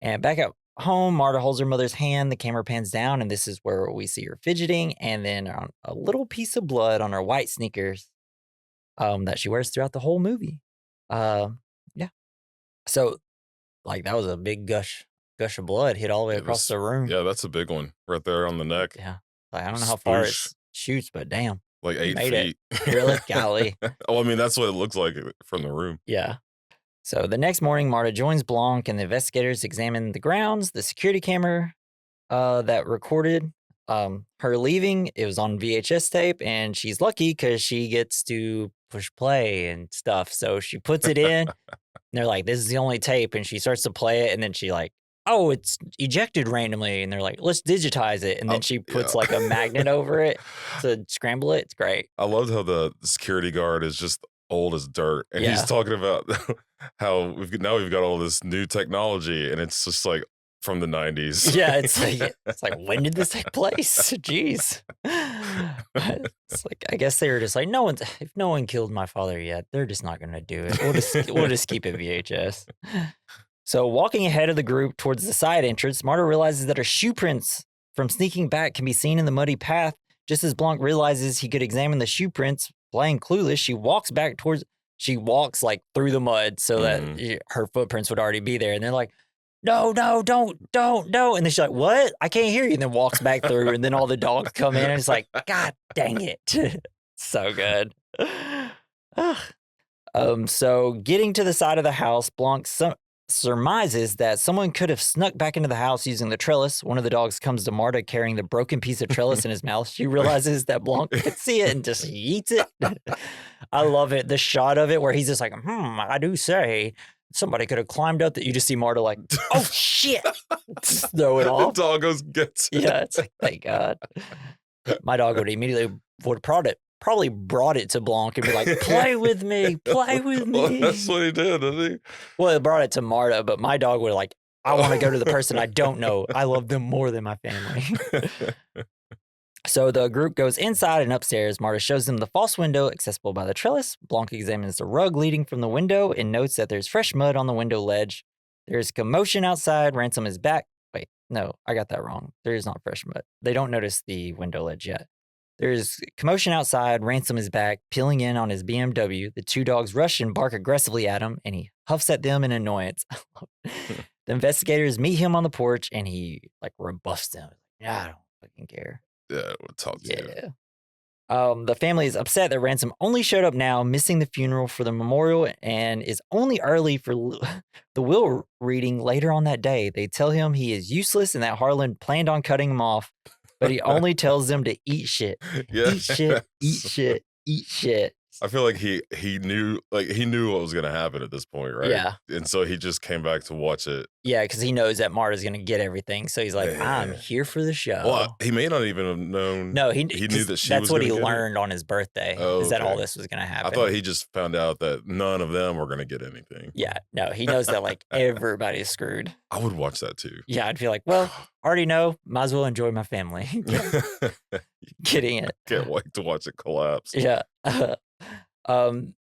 And back at home, Marta holds her mother's hand. The camera pans down, and this is where we see her fidgeting, and then on a little piece of blood on her white sneakers that she wears throughout the whole movie. Uh, yeah. So, like, that was a big gush of blood hit all the way It across was the room. yeah, that's a big one right there on the neck. Yeah. Like, I don't know how far it Sploosh, shoots, but damn, like you 8 made it. feet. Really? Golly. Well, I mean, that's what it looks like from the room. Yeah. So the next morning, Marta joins Blanc and the investigators examine the grounds, the security camera that recorded her leaving. It was on VHS tape, and she's lucky because she gets to push play and stuff. So she puts it in, and they're like, "This is the only tape," and she starts to play it, and then she like, "Oh, it's ejected randomly," and they're like, "Let's digitize it," and Oh, then she yeah. puts like a magnet over it to scramble it. It's great. I loved how the security guard is just old as dirt, and he's Yeah. talking about how we've got all this new technology, and it's just like from the 90s. Yeah, it's like, when did this take place? Jeez. It's like, I guess they were just like, if no one killed my father yet, they're just not gonna do it. We'll just keep it VHS. So walking ahead of the group towards the side entrance, Marta realizes that her shoe prints from sneaking back can be seen in the muddy path. Just as Blanc realizes he could examine the shoe prints, playing clueless, she walks like through the mud so that her footprints would already be there. And they're like, no, don't. And then she's like, what? I can't hear you. And then walks back through, and then all the dogs come in, and it's like, God dang it. So good. So getting to the side of the house, Blanc surmises that someone could have snuck back into the house using the trellis. One of the dogs comes to Marta carrying the broken piece of trellis in his mouth. She realizes that Blanc could see it and just eats it. I love it. The shot of it where he's just like, I do say somebody could have climbed up that. You just see Marta like, oh shit, throw it The off. doggo gets it. Yeah, it's like, thank God. My dog would probably brought it to Blanc and be like, play with me. Well, that's what he did, didn't he? Well, it brought it to Marta, but my dog would like, I want to go to the person I don't know. I love them more than my family. So the group goes inside and upstairs. Marta shows them the false window accessible by the trellis. Blanc examines the rug leading from the window and notes that there's fresh mud on the window ledge. There's commotion outside. Ransom is back. Wait, no, I got that wrong. There is not fresh mud. They don't notice the window ledge yet. There's commotion outside. Ransom is back, peeling in on his BMW. The two dogs rush and bark aggressively at him, and he huffs at them in annoyance. The investigators meet him on the porch, and he like rebuffs them. Yeah, I don't fucking care. Yeah, we'll talk to you. Yeah. The family is upset that Ransom only showed up now, missing the funeral for the memorial, and is only early for the will reading later on that day. They tell him he is useless and that Harlan planned on cutting him off, but he only tells them to eat shit. Yeah. Eat shit, eat shit, eat shit. I feel like he knew what was gonna happen at this point, right? Yeah. And so he just came back to watch it. Yeah, because he knows that Marta's going to get everything. So he's like, I'm here for the show. Well, he may not even have known. No, he knew that she that's was what gonna he get it? learned on his birthday, Oh, is that all okay. this was going to happen. I thought he just found out that none of them were gonna get anything. Yeah, no, he knows that like everybody's screwed. I would watch that too. Yeah, I'd feel like, well, already know, might as well enjoy my family. Getting it. Can't wait to watch it collapse. Yeah.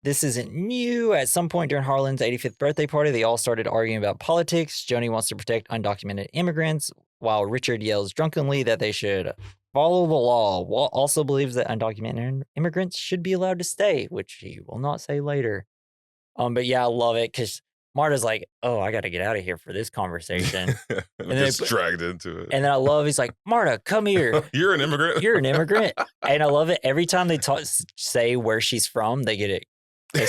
This isn't new. At some point during Harlan's 85th birthday party, they all started arguing about politics. Joni wants to protect undocumented immigrants, while Richard yells drunkenly that they should follow the law. Walt also believes that undocumented immigrants should be allowed to stay, which he will not say later. But yeah, I love it because Marta's like, "Oh, I got to get out of here for this conversation." And then, Gets dragged into it. and then I love, he's like, "Marta, come here. You're an immigrant. You're an immigrant." And I love it. Every time they say where she's from, they get it. They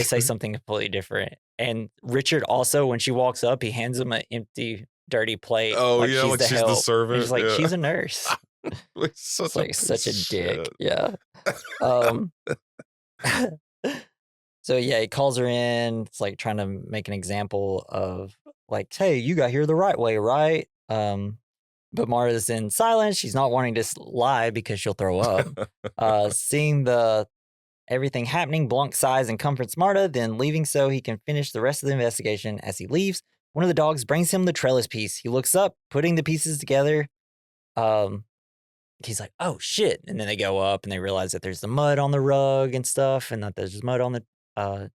say something completely different. And Richard also, when she walks up, he hands him an empty, dirty plate. Oh yeah, like she's the help. servant. And he's like, yeah. she's a nurse. Such It's like such a dick. shit. Yeah. So yeah, he calls her in. It's like trying to make an example of like, hey, you got here the right way, right? But Mara's in silence. She's not wanting to lie because she'll throw up. Seeing everything happening, Blanc sighs and comforts Marta, then leaving so he can finish the rest of the investigation. As he leaves, one of the dogs brings him the trellis piece. He looks up, putting the pieces together. He's like, oh shit. And then they go up and they realize that there's the mud on the rug and stuff, and that there's mud on the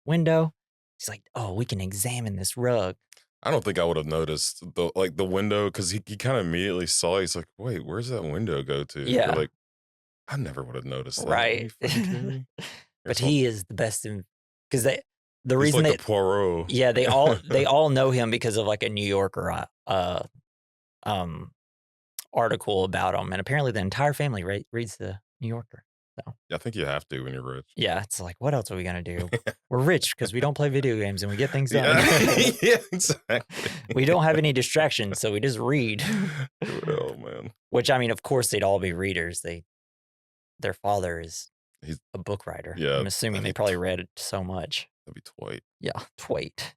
window. He's like, oh, we can examine this rug. I don't think I would have noticed the window, because he kind of immediately saw it. He's like, wait, where's that window go to? Yeah. You're like, I never would have noticed that. Right. But he is the best in, because the He's reason like the Poirot. Yeah, they all know him because of like a New Yorker article about him, and apparently the entire family reads the New Yorker. So I think you have to when you're rich. yeah, it's like, what else are we gonna do? We're rich because we don't play video games and we get things done. Yeah, exactly. We don't have any distractions, so we just read. Oh man. Which, I mean, of course they'd all be readers. Their father is He's a book writer. Yeah, I'm assuming they probably read so much. That'd be Twite. Yeah, Twait.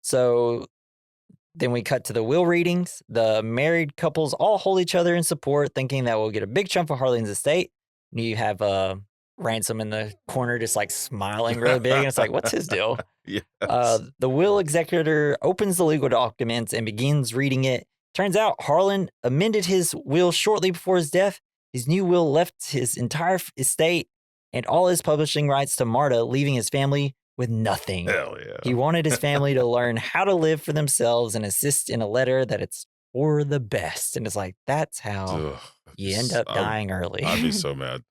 So then we cut to the will readings. The married couples all hold each other in support, thinking that we'll get a big chunk of Harleen's estate. And you have Ransom in the corner just like smiling really big. And it's like, what's his deal? Yes. The will executor opens the legal documents and begins reading it. Turns out Harlan amended his will shortly before his death. His new will left his entire estate and all his publishing rights to Marta, leaving his family with nothing. Hell yeah. He wanted his family to learn how to live for themselves and assist in a letter that it's for the best. And it's like, that's how Ugh, you end up dying early. I'd be so mad.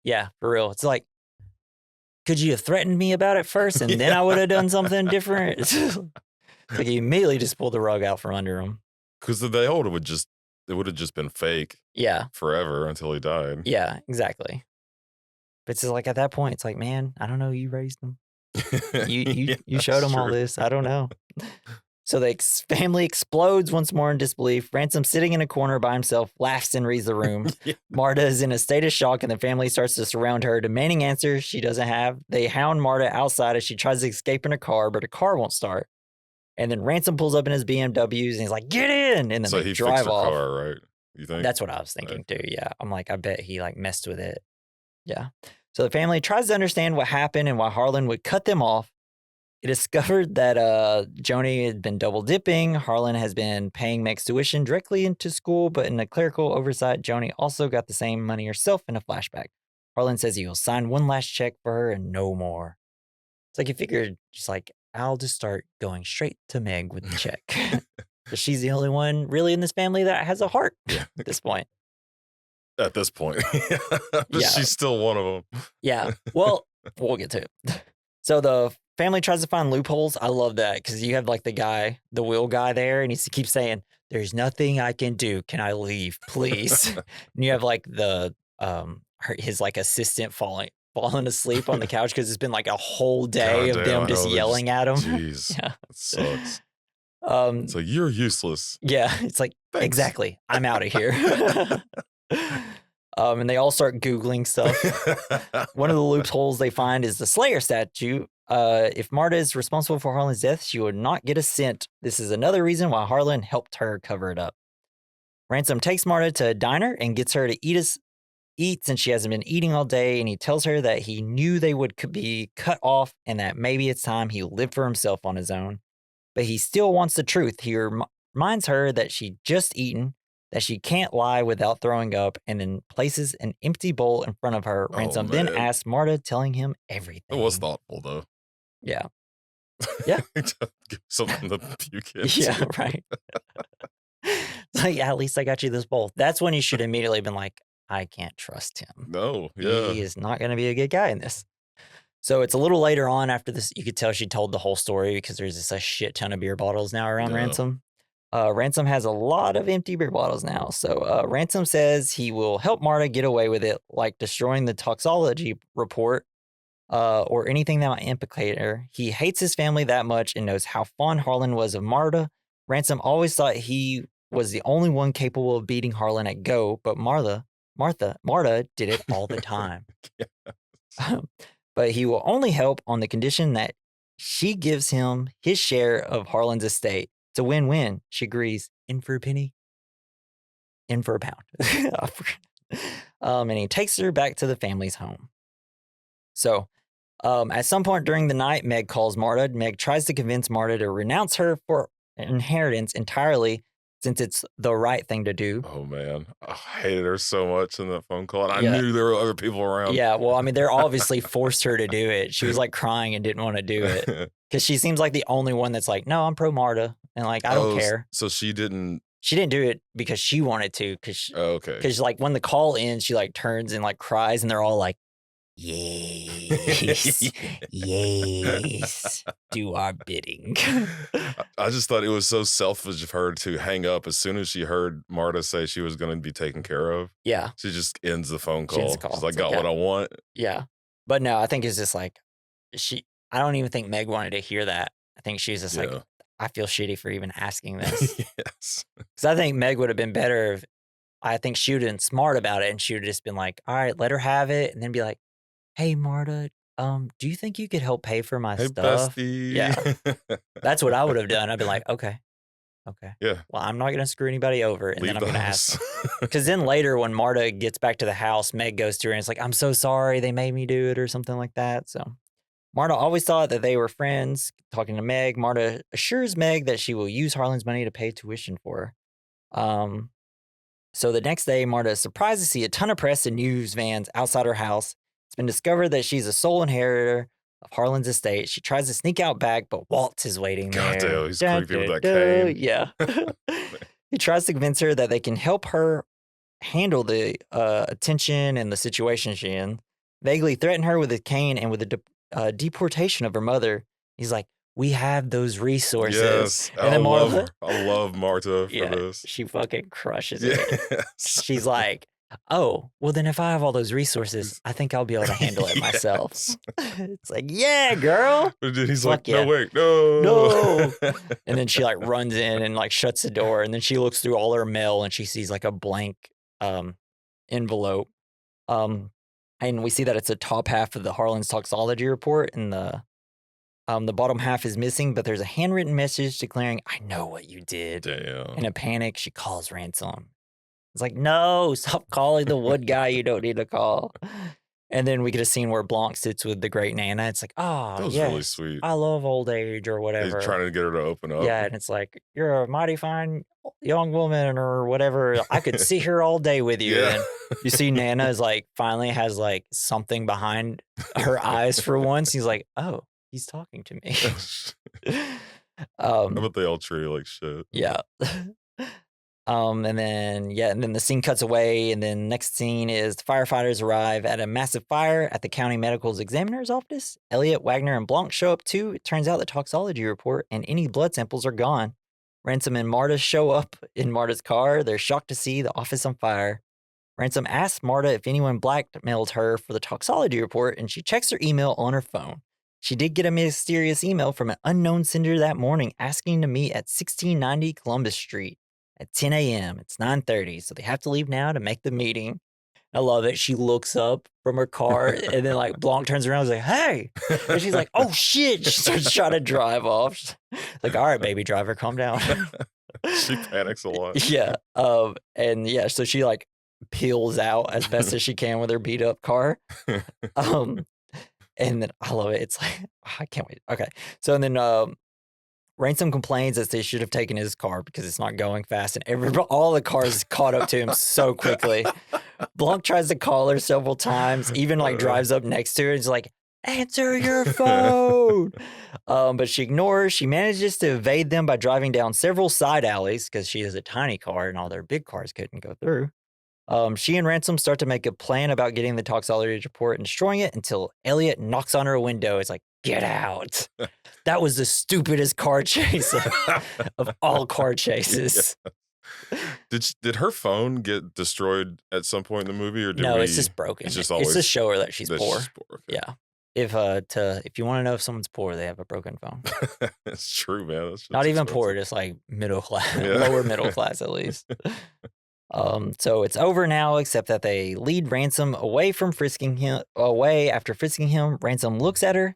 Yeah, for real. It's like, could you have threatened me about it first and then I would have done something different? It's like he immediately just pulled the rug out from under him. Because the old it would have just been fake Yeah. forever until he died. Yeah, exactly. But it's just like at that point, it's like, man, I don't know. You raised them. You showed them all this. I don't know. So the family explodes once more in disbelief. Ransom, sitting in a corner by himself, laughs and reads the room. Yeah. Marta is in a state of shock, and the family starts to surround her, demanding answers she doesn't have. They hound Marta outside as she tries to escape in a car, but her car won't start. And then Ransom pulls up in his BMWs, and he's like, "Get in!" And then So they he drive fixed the off. car, right? You think? That's what I was thinking too. Yeah, I'm like, I bet he like messed with it. Yeah. So the family tries to understand what happened and why Harlan would cut them off. It discovered that Joni had been double dipping. Harlan has been paying Meg's tuition directly into school, but in a clerical oversight, Joni also got the same money herself in a flashback. Harlan says he will sign one last check for her and no more. It's like he figured, just like, I'll just start going straight to Meg with the check. Because she's the only one really in this family that has a heart at this point. At this point. But Yeah. she's still one of them. Yeah. Well, we'll get to it. So the family tries to find loopholes. I love that because you have like the will guy there, and he keeps saying, "There's nothing I can do. Can I leave, please?" And you have like his like assistant falling asleep on the couch because it's been like a whole day of them just yelling at him. Jeez. Yeah. That sucks. It's like, you're useless. Yeah. It's like, Thanks. exactly. I'm out of here. And they all start Googling stuff. One of the loopholes they find is the Slayer statue. If Marta is responsible for Harlan's death, she would not get a cent. This is another reason why Harlan helped her cover it up. Ransom takes Marta to a diner and gets her to eat since she hasn't been eating all day, and he tells her that he knew they would be cut off and that maybe it's time he lived for himself on his own. But he still wants the truth. He reminds her that she just eaten, that she can't lie without throwing up, and then places an empty bowl in front of her. Ransom then man. asks Marta, telling him everything. It was thoughtful, though. Yeah. Yeah. Give something to puke into. Yeah, right. It's like, yeah, at least I got you this bowl. That's when you should immediately been like, I can't trust him. No, yeah. He is not going to be a good guy in this. So it's a little later on after this. You could tell she told the whole story because there's just a shit ton of beer bottles now around Yeah. Ransom. Ransom has a lot of empty beer bottles now. So Ransom says he will help Marta get away with it, like destroying the toxology report or anything that might implicate her. He hates his family that much and knows how fond Harlan was of Marta. Ransom always thought he was the only one capable of beating Harlan at Go, but Marta did it all the time. But he will only help on the condition that she gives him his share of Harlan's estate. It's a win-win. She agrees. In for a penny, in for a pound. And he takes her back to the family's home. So at some point during the night, Meg calls Marta. Meg tries to convince Marta to renounce her for inheritance entirely, since it's the right thing to do. Oh, man. I hated her so much in that phone call. And Yeah. I knew there were other people around. Yeah, well, I mean, they're obviously forced her to do it. She was like crying and didn't want to do it because she seems like the only one that's like, no, I'm pro Marta. And like, I don't care. So she didn't do it because she wanted to. okay. Because like when the call ends, she like turns and like cries and they're all like, yes, yes, do our bidding. I just thought it was so selfish of her to hang up as soon as she heard Marta say she was going to be taken care of. Yeah. She just ends the phone She ends call. the call. She's like, It's got like, what I want. Yeah. But no, I think it's just like, I don't even think Meg wanted to hear that. I think she was just like, I feel shitty for even asking this. Yes. Because I think Meg would have been better if, I think she would have been smart about it and she would have just been like, all right, let her have it. And then be like, hey, Marta, do you think you could help pay for my stuff? Bestie. Yeah. That's what I would have done. I'd be like, okay. Yeah. Well, I'm not going to screw anybody over. And Leave then I'm the going to house. ask. Because then later when Marta gets back to the house, Meg goes to her and it's like, I'm so sorry they made me do it or something like that. So Marta always thought that they were friends. Talking to Meg, Marta assures Meg that she will use Harlan's money to pay tuition for her. So the next day, Marta is surprised to see a ton of press and news vans outside her house. It's been discovered that she's a sole inheritor of Harlan's estate. She tries to sneak out back, but Waltz is waiting there. God damn, he's creepy with that cane. Yeah. He tries to convince her that they can help her handle the attention and the situation she's in. Vaguely threaten her with a cane and with the deportation of her mother. He's like, we have those resources. Yes, And then I love Marta for this. She fucking crushes it. Yes. She's like, oh, well then if I have all those resources, I think I'll be able to handle it myself. Yes. It's like, yeah, girl. But then he's Fuck like, no, yeah. wait, no. And then she like runs in and like shuts the door. And then she looks through all her mail and she sees like a blank envelope. And we see that it's a top half of the Harlan's toxology report, and the bottom half is missing, but there's a handwritten message declaring, I know what you did. Damn. In a panic, she calls Ransom. It's like, no, stop calling the wood guy you don't need to call. And then we get a scene where Blanc sits with the great Nana. It's like, oh, That was yes, really sweet. I love old age or whatever. He's trying to get her to open up. Yeah, and it's like, you're a mighty fine young woman or whatever. I could see her all day with you. Yeah. And you see Nana is like, finally has like something behind her eyes for once. He's like, oh, he's talking to me. I bet they all treat her like shit. Yeah. And then the scene cuts away, and then next scene is the firefighters arrive at a massive fire at the county medical's examiner's office. Elliot, Wagner, and Blanc show up too. It turns out the toxology report and any blood samples are gone. Ransom and Marta show up in Marta's car. They're shocked to see the office on fire. Ransom asks Marta if anyone blackmailed her for the toxology report, and she checks her email on her phone. She did get a mysterious email from an unknown sender that morning asking to meet at 1690 Columbus Street at 10 a.m. It's 9:30, so they have to leave now to make the meeting. I love it. She looks up from her car, and then like Blanc turns around and is like, hey. And she's like, oh shit. She starts trying to drive off. She's like, all right, baby driver, calm down. She panics a lot. Yeah. So she like peels out as best as she can with her beat up car. And then I love it. It's like, I can't wait. Okay. So and then Ransom complains that they should have taken his car because it's not going fast, and all the cars caught up to him so quickly. Blanc tries to call her several times, even like drives up next to her and is like, answer your phone. But she ignores. She manages to evade them by driving down several side alleys because she has a tiny car and all their big cars couldn't go through. She and Ransom start to make a plan about getting the toxicology report and destroying it until Elliot knocks on her window. It's like, get out. That was the stupidest car chase of all car chases. Did her phone get destroyed at some point in the movie, or it's just broken. It's just It's always to show her that she's poor. Okay. Yeah. If you want to know if someone's poor, they have a broken phone. It's true, man. Not even poor, just like middle class, lower middle class at least. So it's over now, except that they lead Ransom away from frisking him. After frisking him, Ransom looks at her,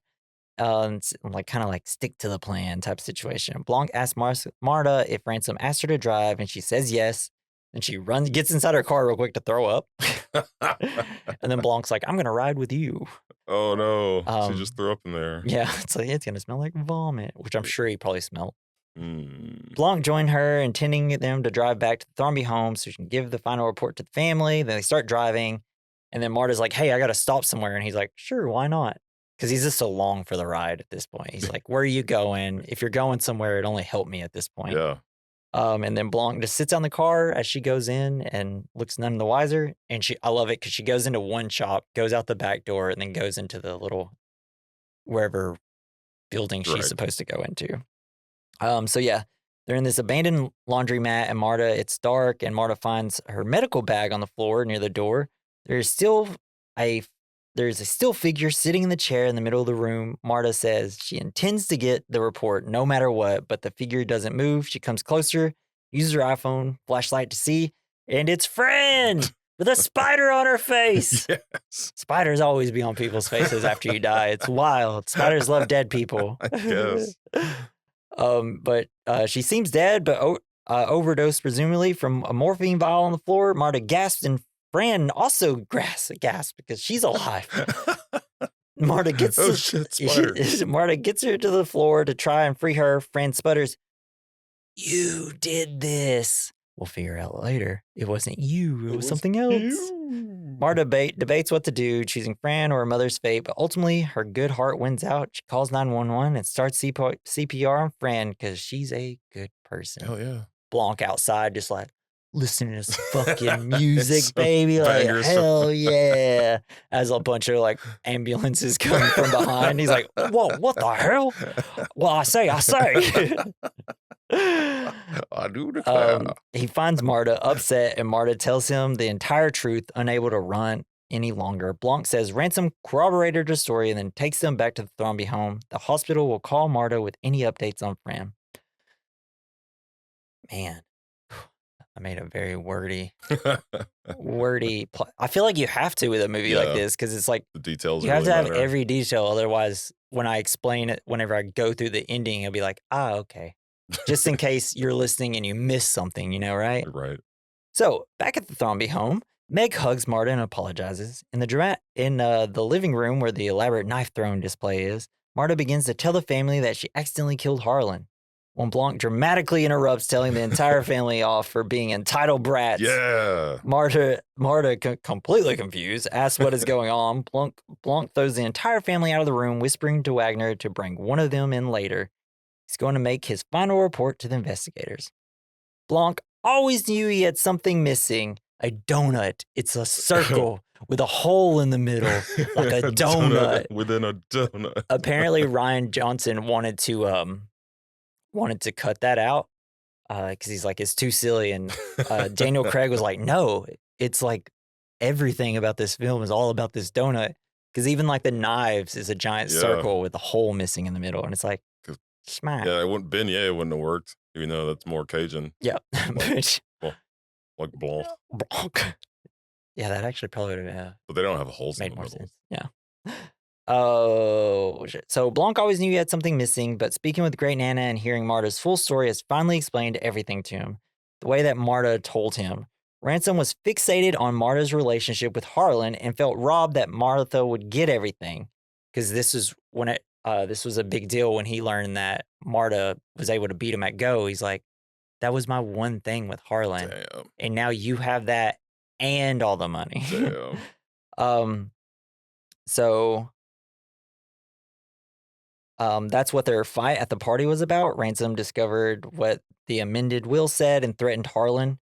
like kind of like stick to the plan type situation. Blanc asks Marta if Ransom asked her to drive, and she says yes. And she gets inside her car real quick to throw up. And then Blanc's like, I'm gonna ride with you. Oh no, she just threw up in there. Yeah, it's like it's gonna smell like vomit, which I'm sure he probably smelled. Mm. Blanc joined her, intending them to drive back to the Thornby home so she can give the final report to the family. Then they start driving, and then Marta's like, hey, I gotta stop somewhere. And he's like, sure, why not? Because he's just so long for the ride at this point. He's like, where are you going? If you're going somewhere, it only help me at this point. Yeah. And then Blanc just sits on the car as she goes in and looks none the wiser. And I love it because she goes into one shop, goes out the back door, and then goes into the little wherever building she's supposed to go into. So yeah, they're in this abandoned laundromat, and it's dark, and Marta finds her medical bag on the floor near the door. There's a still figure sitting in the chair in the middle of the room. Marta says she intends to get the report no matter what, but the figure doesn't move. She comes closer, uses her iPhone flashlight to see, and it's Fran with a spider on her face. Yes. Spiders always be on people's faces after you die. It's wild. Spiders love dead people. I guess. But she seems dead, but overdosed presumably from a morphine vial on the floor. Marta gasps, and Fran also gasps because she's alive. Marta gets Marta gets her to the floor to try and free her. Fran sputters, "You did this." We'll figure out later. It wasn't you. It was something else. Marta debates what to do, choosing Fran or her mother's fate, but ultimately her good heart wins out. She calls 911 and starts CPR on Fran because she's a good person. Hell yeah. Blanc outside just like, listening to this fucking music, baby. Like, hell yeah. As a bunch of like ambulances come from behind. He's like, whoa, what the hell? Well, I say. I do declare. He finds Marta upset, and Marta tells him the entire truth, unable to run any longer. Blanc says Ransom corroborated her story and then takes them back to the Thornby home. The hospital will call Marta with any updates on Fran. Man. I made a very wordy. I feel like you have to with a movie like this because it's like the details. You have to have every detail. Otherwise, when I explain it, whenever I go through the ending, it'll be like, okay. Just in case you're listening and you miss something, right? Right. So back at the Thornby home, Meg hugs Marta and apologizes. In the living room where the elaborate knife throwing display is, Marta begins to tell the family that she accidentally killed Harlan. When Blanc dramatically interrupts, telling the entire family off for being entitled brats. Yeah. Marta, completely confused, asks what is going on. Blanc throws the entire family out of the room, whispering to Wagner to bring one of them in later. He's going to make his final report to the investigators. Blanc always knew he had something missing. A donut. It's a circle with a hole in the middle, like a donut. Within a donut. Apparently, Rian Johnson wanted to cut that out because he's like, it's too silly. And Daniel Craig was like, no, it's like everything about this film is all about this donut. Because even like the knives is a giant circle with a hole missing in the middle. And it's like, smack. Yeah, it wouldn't have worked, even though that's more Cajun. Yeah. Like Blanc. Yeah, that actually probably would have but they don't have holes made in the more middle. sense. Yeah. Oh, shit. So Blanc always knew he had something missing, but speaking with Great Nana and hearing Marta's full story has finally explained everything to him. The way that Marta told him. Ransom was fixated on Marta's relationship with Harlan and felt robbed that Martha would get everything. Because this was when this was a big deal when he learned that Marta was able to beat him at Go. He's like, that was my one thing with Harlan. Damn. And now you have that and all the money. Damn. So that's what their fight at the party was about. Ransom discovered what the amended will said and threatened Harlan.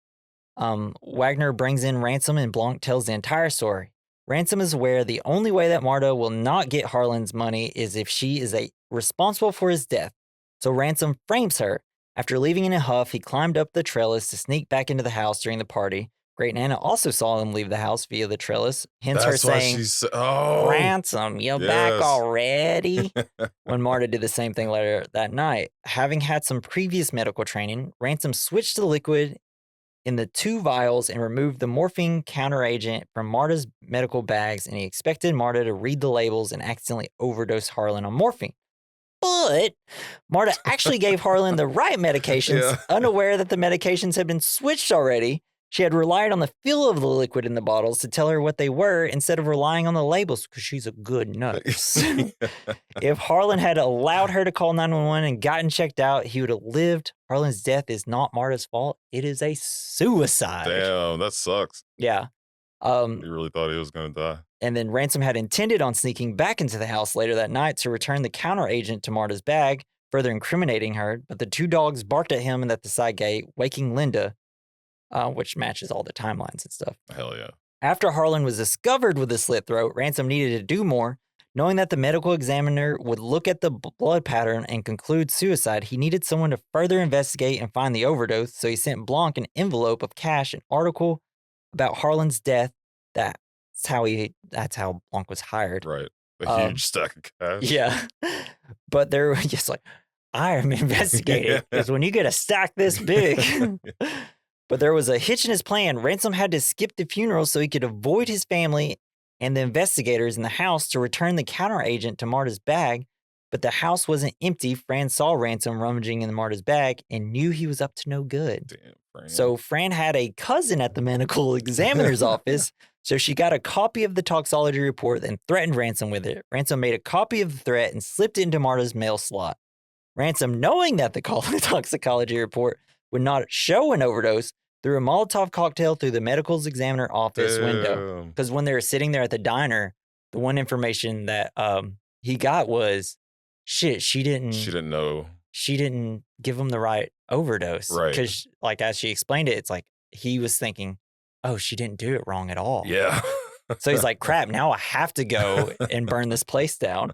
Wagner brings in Ransom and Blanc tells the entire story. Ransom is aware the only way that Marta will not get Harlan's money is if she is responsible for his death. So Ransom frames her. After leaving in a huff, he climbed up the trellis to sneak back into the house during the party. Great Nana also saw him leave the house via the trellis, hence her That's why saying, she's Ransom, you back yes. already? When Marta did the same thing later that night. Having had some previous medical training, Ransom switched to the liquid in the 2 vials and removed the morphine counteragent from Marta's medical bags, and he expected Marta to read the labels and accidentally overdose Harlan on morphine. But Marta actually gave Harlan the right medications, unaware that the medications had been switched already. She had relied on the feel of the liquid in the bottles to tell her what they were instead of relying on the labels because she's a good nurse. If Harlan had allowed her to call 911 and gotten checked out, he would have lived. Harlan's death is not Marta's fault. It is a suicide. Damn, that sucks. Yeah. He really thought he was going to die. And then Ransom had intended on sneaking back into the house later that night to return the counteragent to Marta's bag, further incriminating her. But the 2 dogs barked at him and at the side gate, waking Linda, which matches all the timelines and stuff. Hell yeah. After Harlan was discovered with a slit throat, Ransom needed to do more. Knowing that the medical examiner would look at the blood pattern and conclude suicide, he needed someone to further investigate and find the overdose, so he sent Blanc an envelope of cash, an article about Harlan's death. That's how Blanc was hired. Right. A huge stack of cash. Yeah. But they're just like, I am investigating. Because when you get a stack this big. But there was a hitch in his plan. Ransom had to skip the funeral so he could avoid his family and the investigators in the house to return the counteragent to Marta's bag. But the house wasn't empty. Fran saw Ransom rummaging in Marta's bag and knew he was up to no good. Damn, Fran. So Fran had a cousin at the medical examiner's office, so she got a copy of the toxology report and threatened Ransom with it. Ransom made a copy of the threat and slipped it into Marta's mail slot. Ransom, knowing that the toxicology report would not show an overdose, threw a Molotov cocktail through the medical examiner office window. Because when they were sitting there at the diner, the one information that he got was, shit, she didn't know. She didn't give him the right overdose. Right. Because, like, as she explained it, it's like he was thinking, oh, she didn't do it wrong at all. Yeah. So he's like, crap, now I have to go and burn this place down.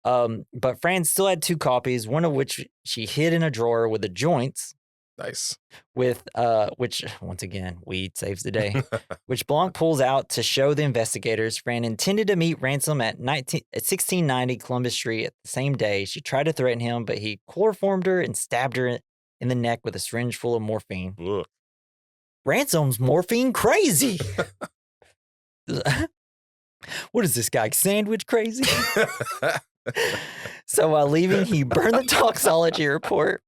But Fran still had 2 copies, one of which she hid in a drawer with the joints. Nice. With which, once again, weed saves the day. Which Blanc pulls out to show the investigators. Fran intended to meet Ransom at 1690 Columbus Street at the same day. She tried to threaten him, but he chloroformed her and stabbed her in the neck with a syringe full of morphine. Ugh. Ransom's morphine crazy. What is this guy, sandwich crazy? So while leaving, he burned the toxology report.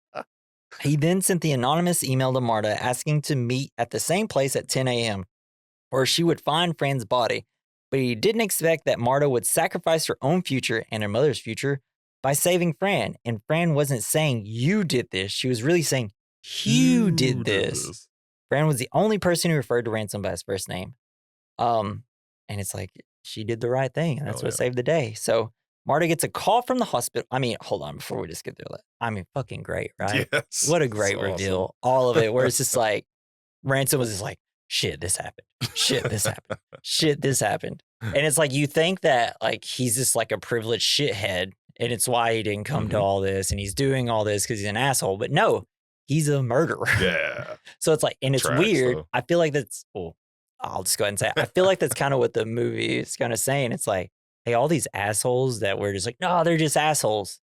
He then sent the anonymous email to Marta asking to meet at the same place at 10 a.m., where she would find Fran's body. But he didn't expect that Marta would sacrifice her own future and her mother's future by saving Fran. And Fran wasn't saying, you did this. She was really saying, you did this. Fran was the only person who referred to Ransom by his first name. And it's like, she did the right thing. And that's what saved the day. So Marta gets a call from the hospital. I mean, hold on, before we just get through that. I mean, fucking great, right? Yes. What a great reveal. Awesome. All of it, where it's just like, Ransom was just like, shit, this happened. Shit, this happened. Shit, this happened. And it's like, you think that like he's just like a privileged shithead, and it's why he didn't come to all this, and he's doing all this because he's an asshole. But no, he's a murderer. Yeah. So it's like, and it's weird. Though. I feel like that's, well, I'll just go ahead and say it. I feel like that's kind of what the movie is kind of saying. It's like, hey, all these assholes that we're just like, no, they're just assholes.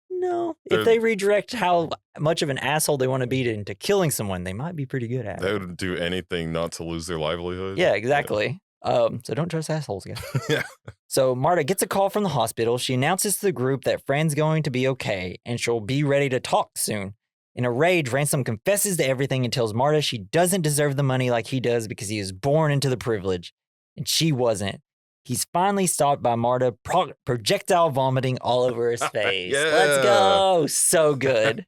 No, if they redirect how much of an asshole they want to be into killing someone, they might be pretty good at it. They would do anything not to lose their livelihood. Yeah, exactly. Yeah. So don't trust assholes, guys. Yeah. So Marta gets a call from the hospital. She announces to the group that Fran's going to be okay and she'll be ready to talk soon. In a rage, Ransom confesses to everything and tells Marta she doesn't deserve the money like he does because he is born into the privilege, and she wasn't. He's finally stopped by Marta, projectile vomiting all over his face. Yeah. Let's go. So good.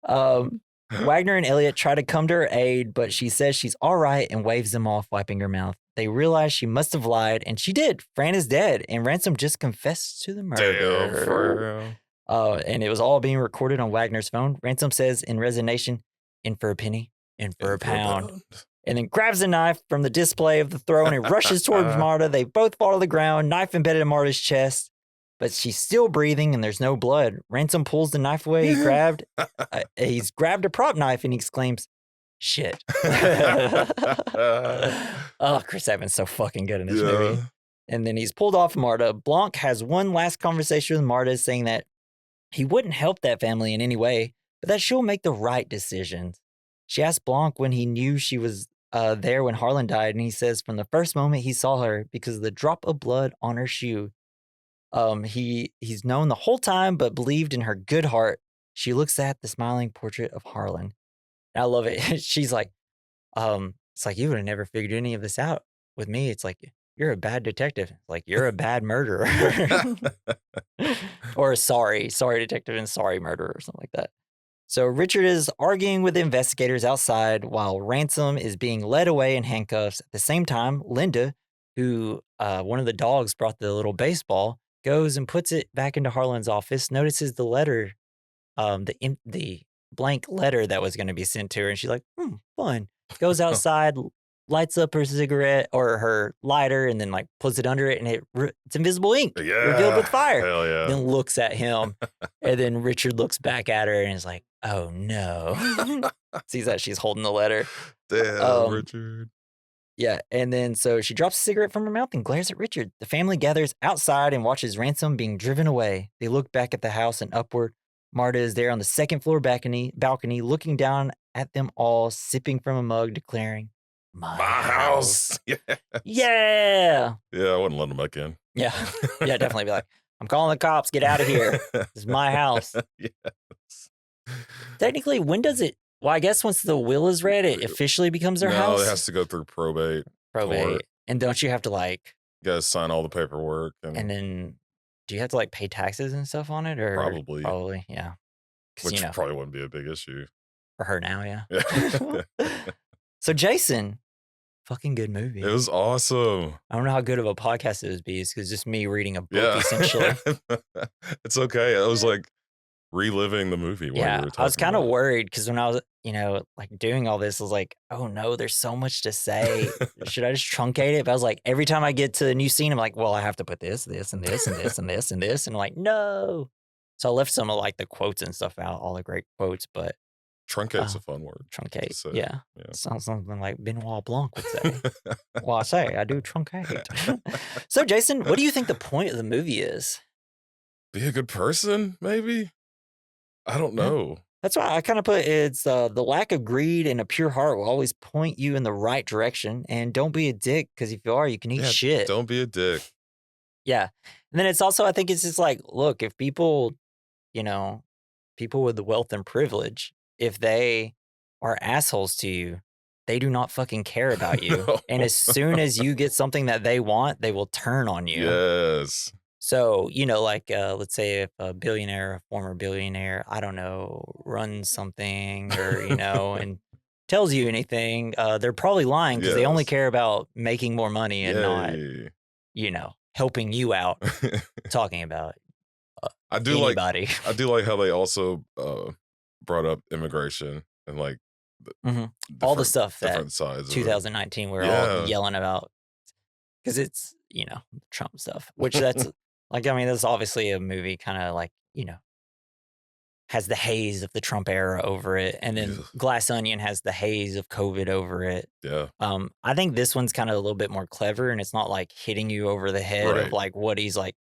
Wagner and Elliot try to come to her aid, but she says she's all right and waves them off, wiping her mouth. They realize she must have lied, and she did. Fran is dead, and Ransom just confessed to the murder. Damn, for real. And it was all being recorded on Wagner's phone. Ransom says in resignation, in for a penny, in for a pound. And then grabs a knife from the display of the throne and rushes towards Marta. They both fall to the ground, knife embedded in Marta's chest, but she's still breathing and there's no blood. Ransom pulls the knife away he's grabbed a prop knife and he exclaims, shit. Oh, Chris Evans so fucking good in this movie. And then he's pulled off Marta. Blanc has one last conversation with Marta saying that he wouldn't help that family in any way, but that she'll make the right decisions. She asked Blanc when he knew she was there when Harlan died, and he says from the first moment he saw her because of the drop of blood on her shoe. He's known the whole time, but believed in her good heart. She looks at the smiling portrait of Harlan. And I love it. She's like, it's like, you would have never figured any of this out with me. It's like, you're a bad detective. It's like, you're a bad murderer. Or sorry detective and sorry murderer or something like that. So Richard is arguing with the investigators outside while Ransom is being led away in handcuffs. At the same time, Linda, who one of the dogs brought the little baseball, goes and puts it back into Harlan's office, notices the letter, the blank letter that was going to be sent to her, and she's like, fun. Goes outside, lights up her cigarette or her lighter, and then like puts it under it, and it's invisible ink revealed with fire. Hell yeah. Then looks at him, and then Richard looks back at her and is like, oh no. Sees that she's holding the letter. Damn, Richard. Yeah, and then so she drops a cigarette from her mouth and glares at Richard. The family gathers outside and watches Ransom being driven away. They look back at the house and upward. Marta is there on the second floor balcony, looking down at them all, sipping from a mug, declaring, My house. Yeah. Yeah, I wouldn't let him back in. Yeah. Yeah, definitely be like, I'm calling the cops. Get out of here. This is my house. Yes. Technically, when does it? Well, I guess once the will is read, it officially becomes their house. No, it has to go through probate. Probate. And don't you have to like... You guys sign all the paperwork. And then, do you have to like pay taxes and stuff on it? Or Probably. Probably, yeah. Which probably wouldn't be a big issue. For her now, yeah. So Jason, fucking good movie. It was awesome. I don't know how good of a podcast it would be. It's because just me reading a book, essentially. It's okay. It was like reliving the movie. Yeah, I was kind of worried because when I was, like doing all this, I was like, oh no, there's so much to say. Should I just truncate it? But I was like, every time I get to a new scene, I'm like, well, I have to put this, and this, and this, and this, and this. And I'm like, no. So I left some of like the quotes and stuff out, all the great quotes, but. Truncate's a fun word. Truncate, yeah. Sounds something like Benoit Blanc would say. Well, I do truncate. So, Jason, what do you think the point of the movie is? Be a good person, maybe? I don't know. That's why I kind of put it's the lack of greed and a pure heart will always point you in the right direction. And don't be a dick, because if you are, you can eat shit. Don't be a dick. Yeah. And then it's also, I think it's just like, look, if people, people with the wealth and privilege, if they are assholes to you, they do not fucking care about you. No. And as soon as you get something that they want, they will turn on you. Yes. So, let's say if a billionaire, a former billionaire, I don't know, runs something or, and tells you anything, they're probably lying because they only care about making more money and not, helping you out, talking about anybody. I do like how they also brought up immigration and like all the stuff different that sides 2019 we're all yelling about because it's Trump stuff, which that's that's obviously a movie kind of like has the haze of the Trump era over it, and then Glass Onion has the haze of COVID over it. I think this one's kind of a little bit more clever, and it's not like hitting you over the head of like what he's like,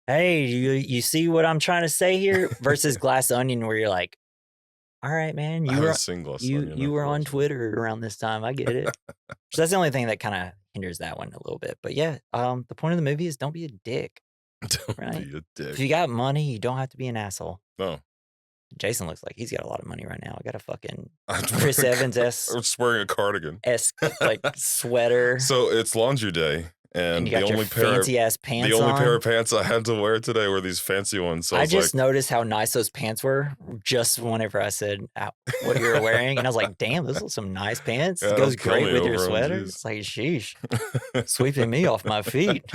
hey, you see what I'm trying to say here, versus Glass Onion where you're like, all right, man, you were on Twitter around this time. I get it. So that's the only thing that kind of hinders that one a little bit. But yeah, the point of the movie is don't be a dick. Don't be a dick. If you got money, you don't have to be an asshole. No. Jason looks like he's got a lot of money right now. I got a fucking Chris Evans I'm just wearing a cardigan. Like sweater. So it's laundry day. And you got the only fancy ass pants. The only pair of pants I had to wear today were these fancy ones. So I just noticed how nice those pants were just whenever I said what you were wearing, and I was like, "Damn, those are some nice pants. It goes great with your sweater." It's like, sheesh, sweeping me off my feet.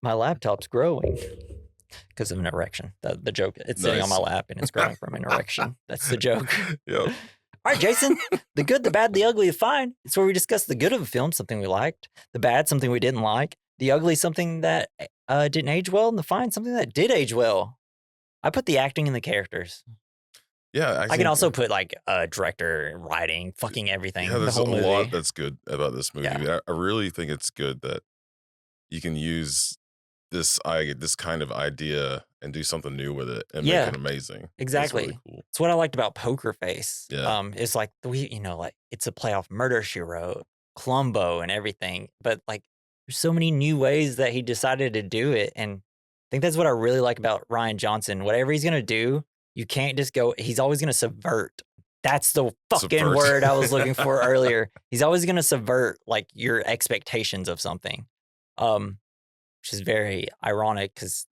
My laptop's growing because of an erection. The joke, it's sitting on my lap and it's growing from an erection. That's the joke. Yep. All right, Jason, the good, the bad, the ugly, the fine. It's where we discuss the good of a film, something we liked, the bad, something we didn't like, the ugly, something that didn't age well, and the fine, something that did age well. I put the acting and the characters. Yeah, I can also put like director, writing, fucking everything. yeah, The there's a whole movie. lot that's good about this movie. Yeah. I really think it's good that you can use this kind of idea and do something new with it and make Yeah, it amazing. That's exactly. really cool. It's what I liked about Poker Face. Yeah. It's like like it's a play off Murder She Wrote, Columbo, and everything. But like, there's so many new ways that he decided to do it, and I think that's what I really like about Rian Johnson. Whatever he's gonna do, you can't just go. He's always gonna subvert. That's the fucking Subvert. word I was looking for earlier. He's always gonna subvert like your expectations of something, which is very ironic because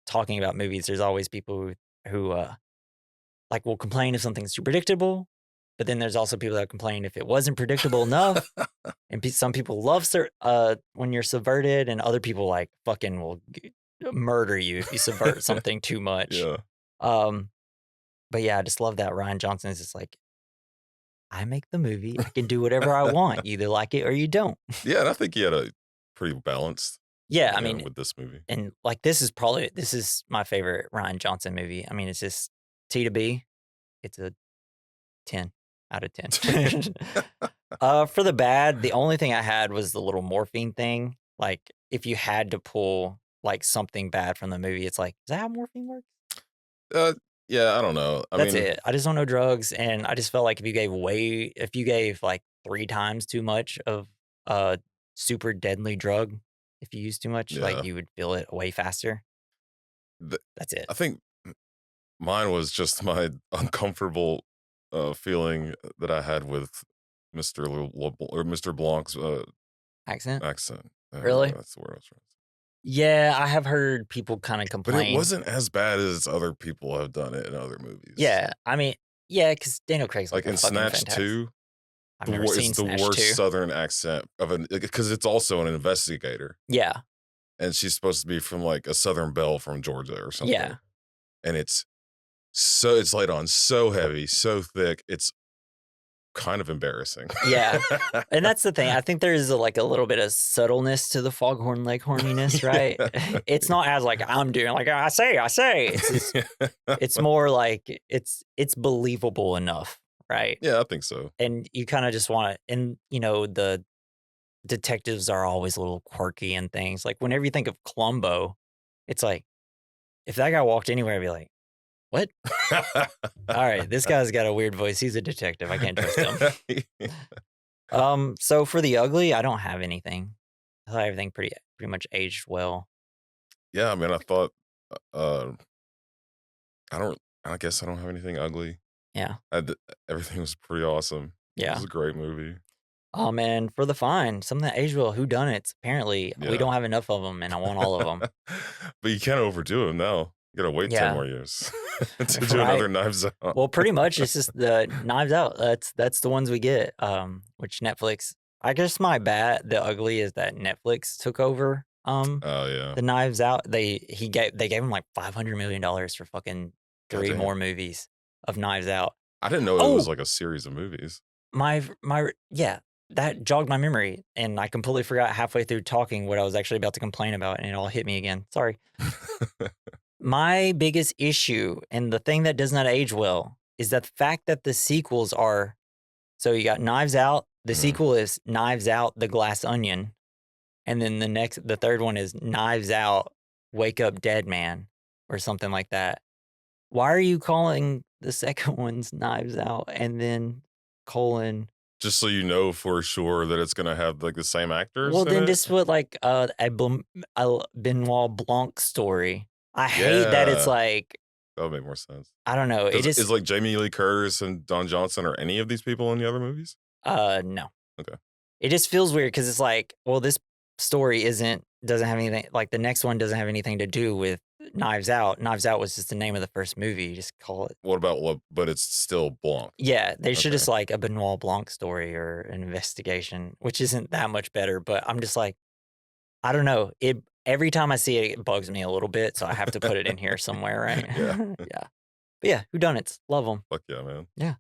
talking about movies, there's always people who like will complain if something's too predictable, but then there's also people that complain if it wasn't predictable enough. And some people love when you're subverted, and other people like fucking will murder you if you subvert something too much. Yeah. But yeah, I just love that Rian Johnson is just like, I make the movie, I can do whatever I want. You either like it or you don't. Yeah, and I think he had a pretty balanced. Yeah, I mean, with this movie, and like this is my favorite Rian Johnson movie. I mean, it's just T to B. It's a 10 out of 10. For the bad, the only thing I had was the little morphine thing. Like, if you had to pull like something bad from the movie, it's like, is that how morphine works? Yeah, I don't know. That's it. I just don't know drugs, and I just felt like if you gave like 3 times too much of a super deadly drug, if you use too much, Yeah. like you would feel it way faster. That's it. I think mine was just my uncomfortable feeling that I had with Mr. Blanc's Accent? accent. Really? That's the word I was trying to say. Yeah, I have heard people kind of complain. But it wasn't as bad as other people have done it in other movies. Yeah, I mean, yeah, because Daniel Craig's like in Snatch fantastic. 2. I've never seen it's the Snatch worst 2. Southern accent because it's also an investigator. Yeah, and she's supposed to be from like a Southern belle from Georgia or something. Yeah, and it's laid on so heavy, so thick. It's kind of embarrassing. Yeah, and that's the thing. I think there's a little bit of subtleness to the Foghorn Leghorniness, right? It's not as like I'm doing like I say. It's just, it's more like it's believable enough, right? Yeah, I think so. And you kind of just want to, and the detectives are always a little quirky and things. Like whenever you think of Columbo, it's like if that guy walked anywhere, I'd be like, what? All right, this guy's got a weird voice. He's a detective. I can't trust him. So for the ugly, I don't have anything. I thought everything pretty much aged well. Yeah, I mean, I thought, I guess I don't have anything ugly. Yeah. Everything was pretty awesome. Yeah. It was a great movie. Oh man, for the fine, something that aged well. Who done it? Apparently, we don't have enough of them, and I want all of them. But you can't overdo them now. You gotta wait 10 more years to do another Knives Out. Well, pretty much it's just the Knives Out. That's the ones we get. Which Netflix. I guess the ugly is that Netflix took over. Oh yeah. The Knives Out. They gave him like $500 million for fucking 3 more movies of Knives Out. I didn't know it was like a series of movies. Yeah. That jogged my memory, and I completely forgot halfway through talking what I was actually about to complain about, and it all hit me again. Sorry. My biggest issue, and the thing that does not age well, is that the fact that the sequels are, so you got Knives Out, the sequel is Knives Out, The Glass Onion, and then the third one is Knives Out, Wake Up Dead Man, or something like that. Why are you calling the second one's Knives Out, and then colon... Just so you know for sure that it's gonna have like the same actors. Well, then just put like a Benoit Blanc story. I hate that it's like that would make more sense. I don't know. Is like Jamie Lee Curtis and Don Johnson or any of these people in the other movies? No. Okay. It just feels weird because it's like, well, this story doesn't have anything, like the next one doesn't have anything to do with Knives Out. Knives Out was just the name of the first movie. You just call it. But it's still Blanc. Yeah, they should just like a Benoit Blanc story or an investigation, which isn't that much better. But I'm just like, I don't know. Every time I see it, it bugs me a little bit, so I have to put it in here somewhere, right? Yeah. Yeah. But yeah, whodunits, love them. Fuck yeah, man. Yeah.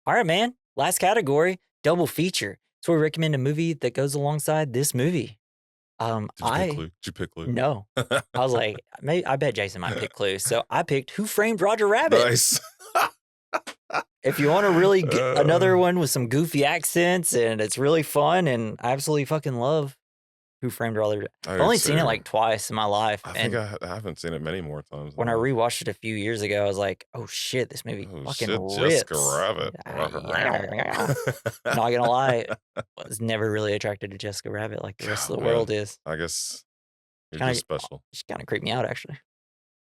All right, man. Last category, double feature. So we recommend a movie that goes alongside this movie. Did you pick Clue? No. I was like, I bet Jason might pick Clue. So I picked Who Framed Roger Rabbit? Nice. If you want to really get another one with some goofy accents and it's really fun and I absolutely fucking love Who Framed Roger Rabbit. I've only seen it like twice in my life. I think I haven't seen it many more times. When I rewatched it a few years ago, I was like, oh shit, this movie fucking rips. Jessica Rabbit. Not gonna lie, I was never really attracted to Jessica Rabbit like the rest of the world is. I guess you're just special. She kind of creeped me out, actually.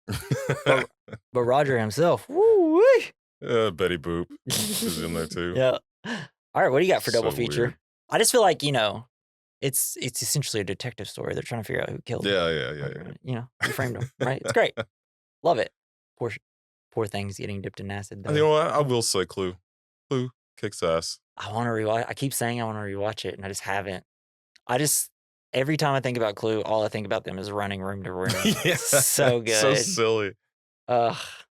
but Roger himself, woo-wee. Betty Boop is in there too. Yeah. All right, what do you got for double feature? Weird. I just feel like, it's essentially a detective story. They're trying to figure out who killed him. Yeah. Who framed him, right? It's great. Love it. Poor things getting dipped in acid. Though. You know what? I will say Clue. Clue kicks ass. I want to rewatch. I keep saying I want to rewatch it, and I just haven't. Every time I think about Clue, all I think about them is running room to room. Yeah. So good. So silly.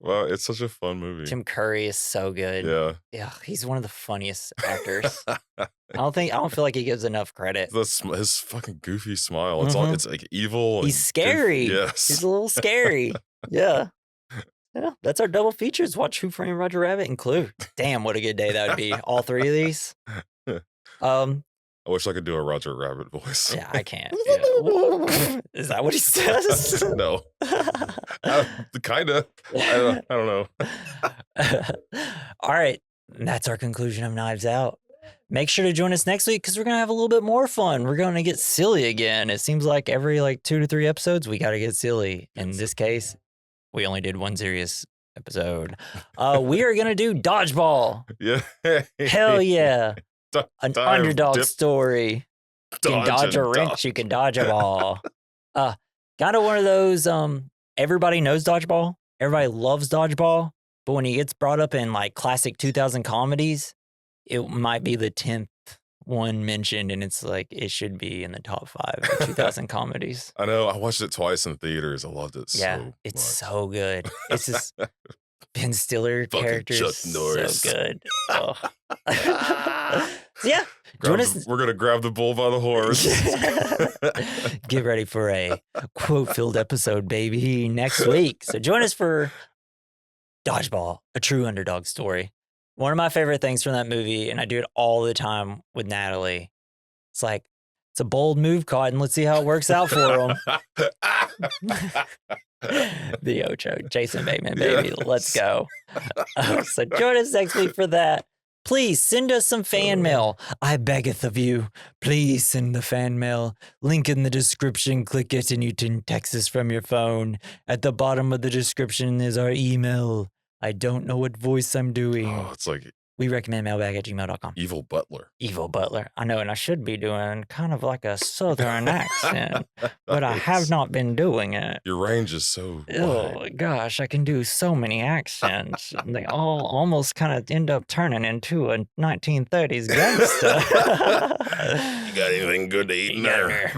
Wow, it's such a fun movie. Tim Curry is so good. Yeah, he's one of the funniest actors. I don't feel like he gives enough credit. His fucking goofy smile. It's like evil. He's scary. Goofy. Yes. He's a little scary. Yeah. Yeah, that's our double features. Watch Who Framed Roger Rabbit and Clue. Damn, what a good day that would be. All three of these. I wish I could do a Roger Rabbit voice. Yeah, I can't. Is that what he says? No. Kinda. I don't know. All right. That's our conclusion of Knives Out. Make sure to join us next week because we're going to have a little bit more fun. We're going to get silly again. It seems like every 2 to 3 episodes, we got to get silly. In this case, we only did one serious episode. We are going to do Dodgeball. Yeah. Hell yeah. An underdog story. You can dodge a wrench, you can dodge a ball. Kind of one of those, everybody knows Dodgeball. Everybody loves Dodgeball. But when he gets brought up in classic 2000 comedies, it might be the 10th one mentioned, and it's it should be in the top 5 of 2000 comedies. I know. I watched it twice in theaters. I loved it it's much. So good. It's just Ben Stiller character is so good. Oh. Yeah. We're going to grab the bull by the horse. Get ready for a quote-filled episode, baby, next week. So join us for Dodgeball, a true underdog story. One of my favorite things from that movie, and I do it all the time with Natalie, it's a bold move, Cotton. Let's see how it works out for him. The Ocho, Jason Bateman, baby. Yes. Let's go. So join us next week for that. Please send us some fan mail. I beggeth of you. Please send the fan mail. Link in the description. Click it and you can text us from your phone. At the bottom of the description is our email. I don't know what voice I'm doing. Oh, it's we recommend mailbag@gmail.com. Evil Butler. Evil Butler. I know, and I should be doing kind of like a southern accent, but I have not been doing it. Your range is so Oh, wide. gosh, I can do so many accents. They all almost kind of end up turning into a 1930s gangster. You got anything good to eat in there?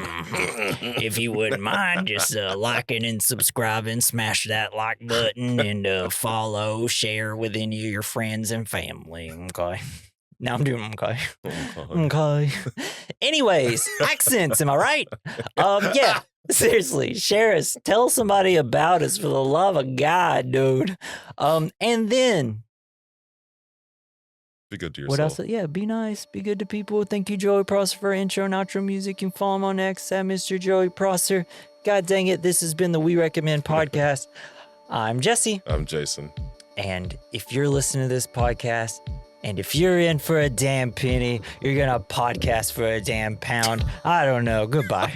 If you wouldn't mind, just liking and subscribing, smash that like button, and follow, share with any of your friends and family. Okay. Now I'm doing okay. Okay. Anyways, accents, am I right? Yeah. Seriously, share us. Tell somebody about us for the love of God, dude. And then be good to yourself. What else? Yeah, be nice. Be good to people. Thank you, Joey Prosser, for intro and outro music. You can follow him on X at Mr. Joey Prosser. God dang it, this has been the We Recommend podcast. I'm Jesse. I'm Jason. And if you're listening to this podcast, and if you're in for a damn penny, you're gonna podcast for a damn pound. I don't know. Goodbye.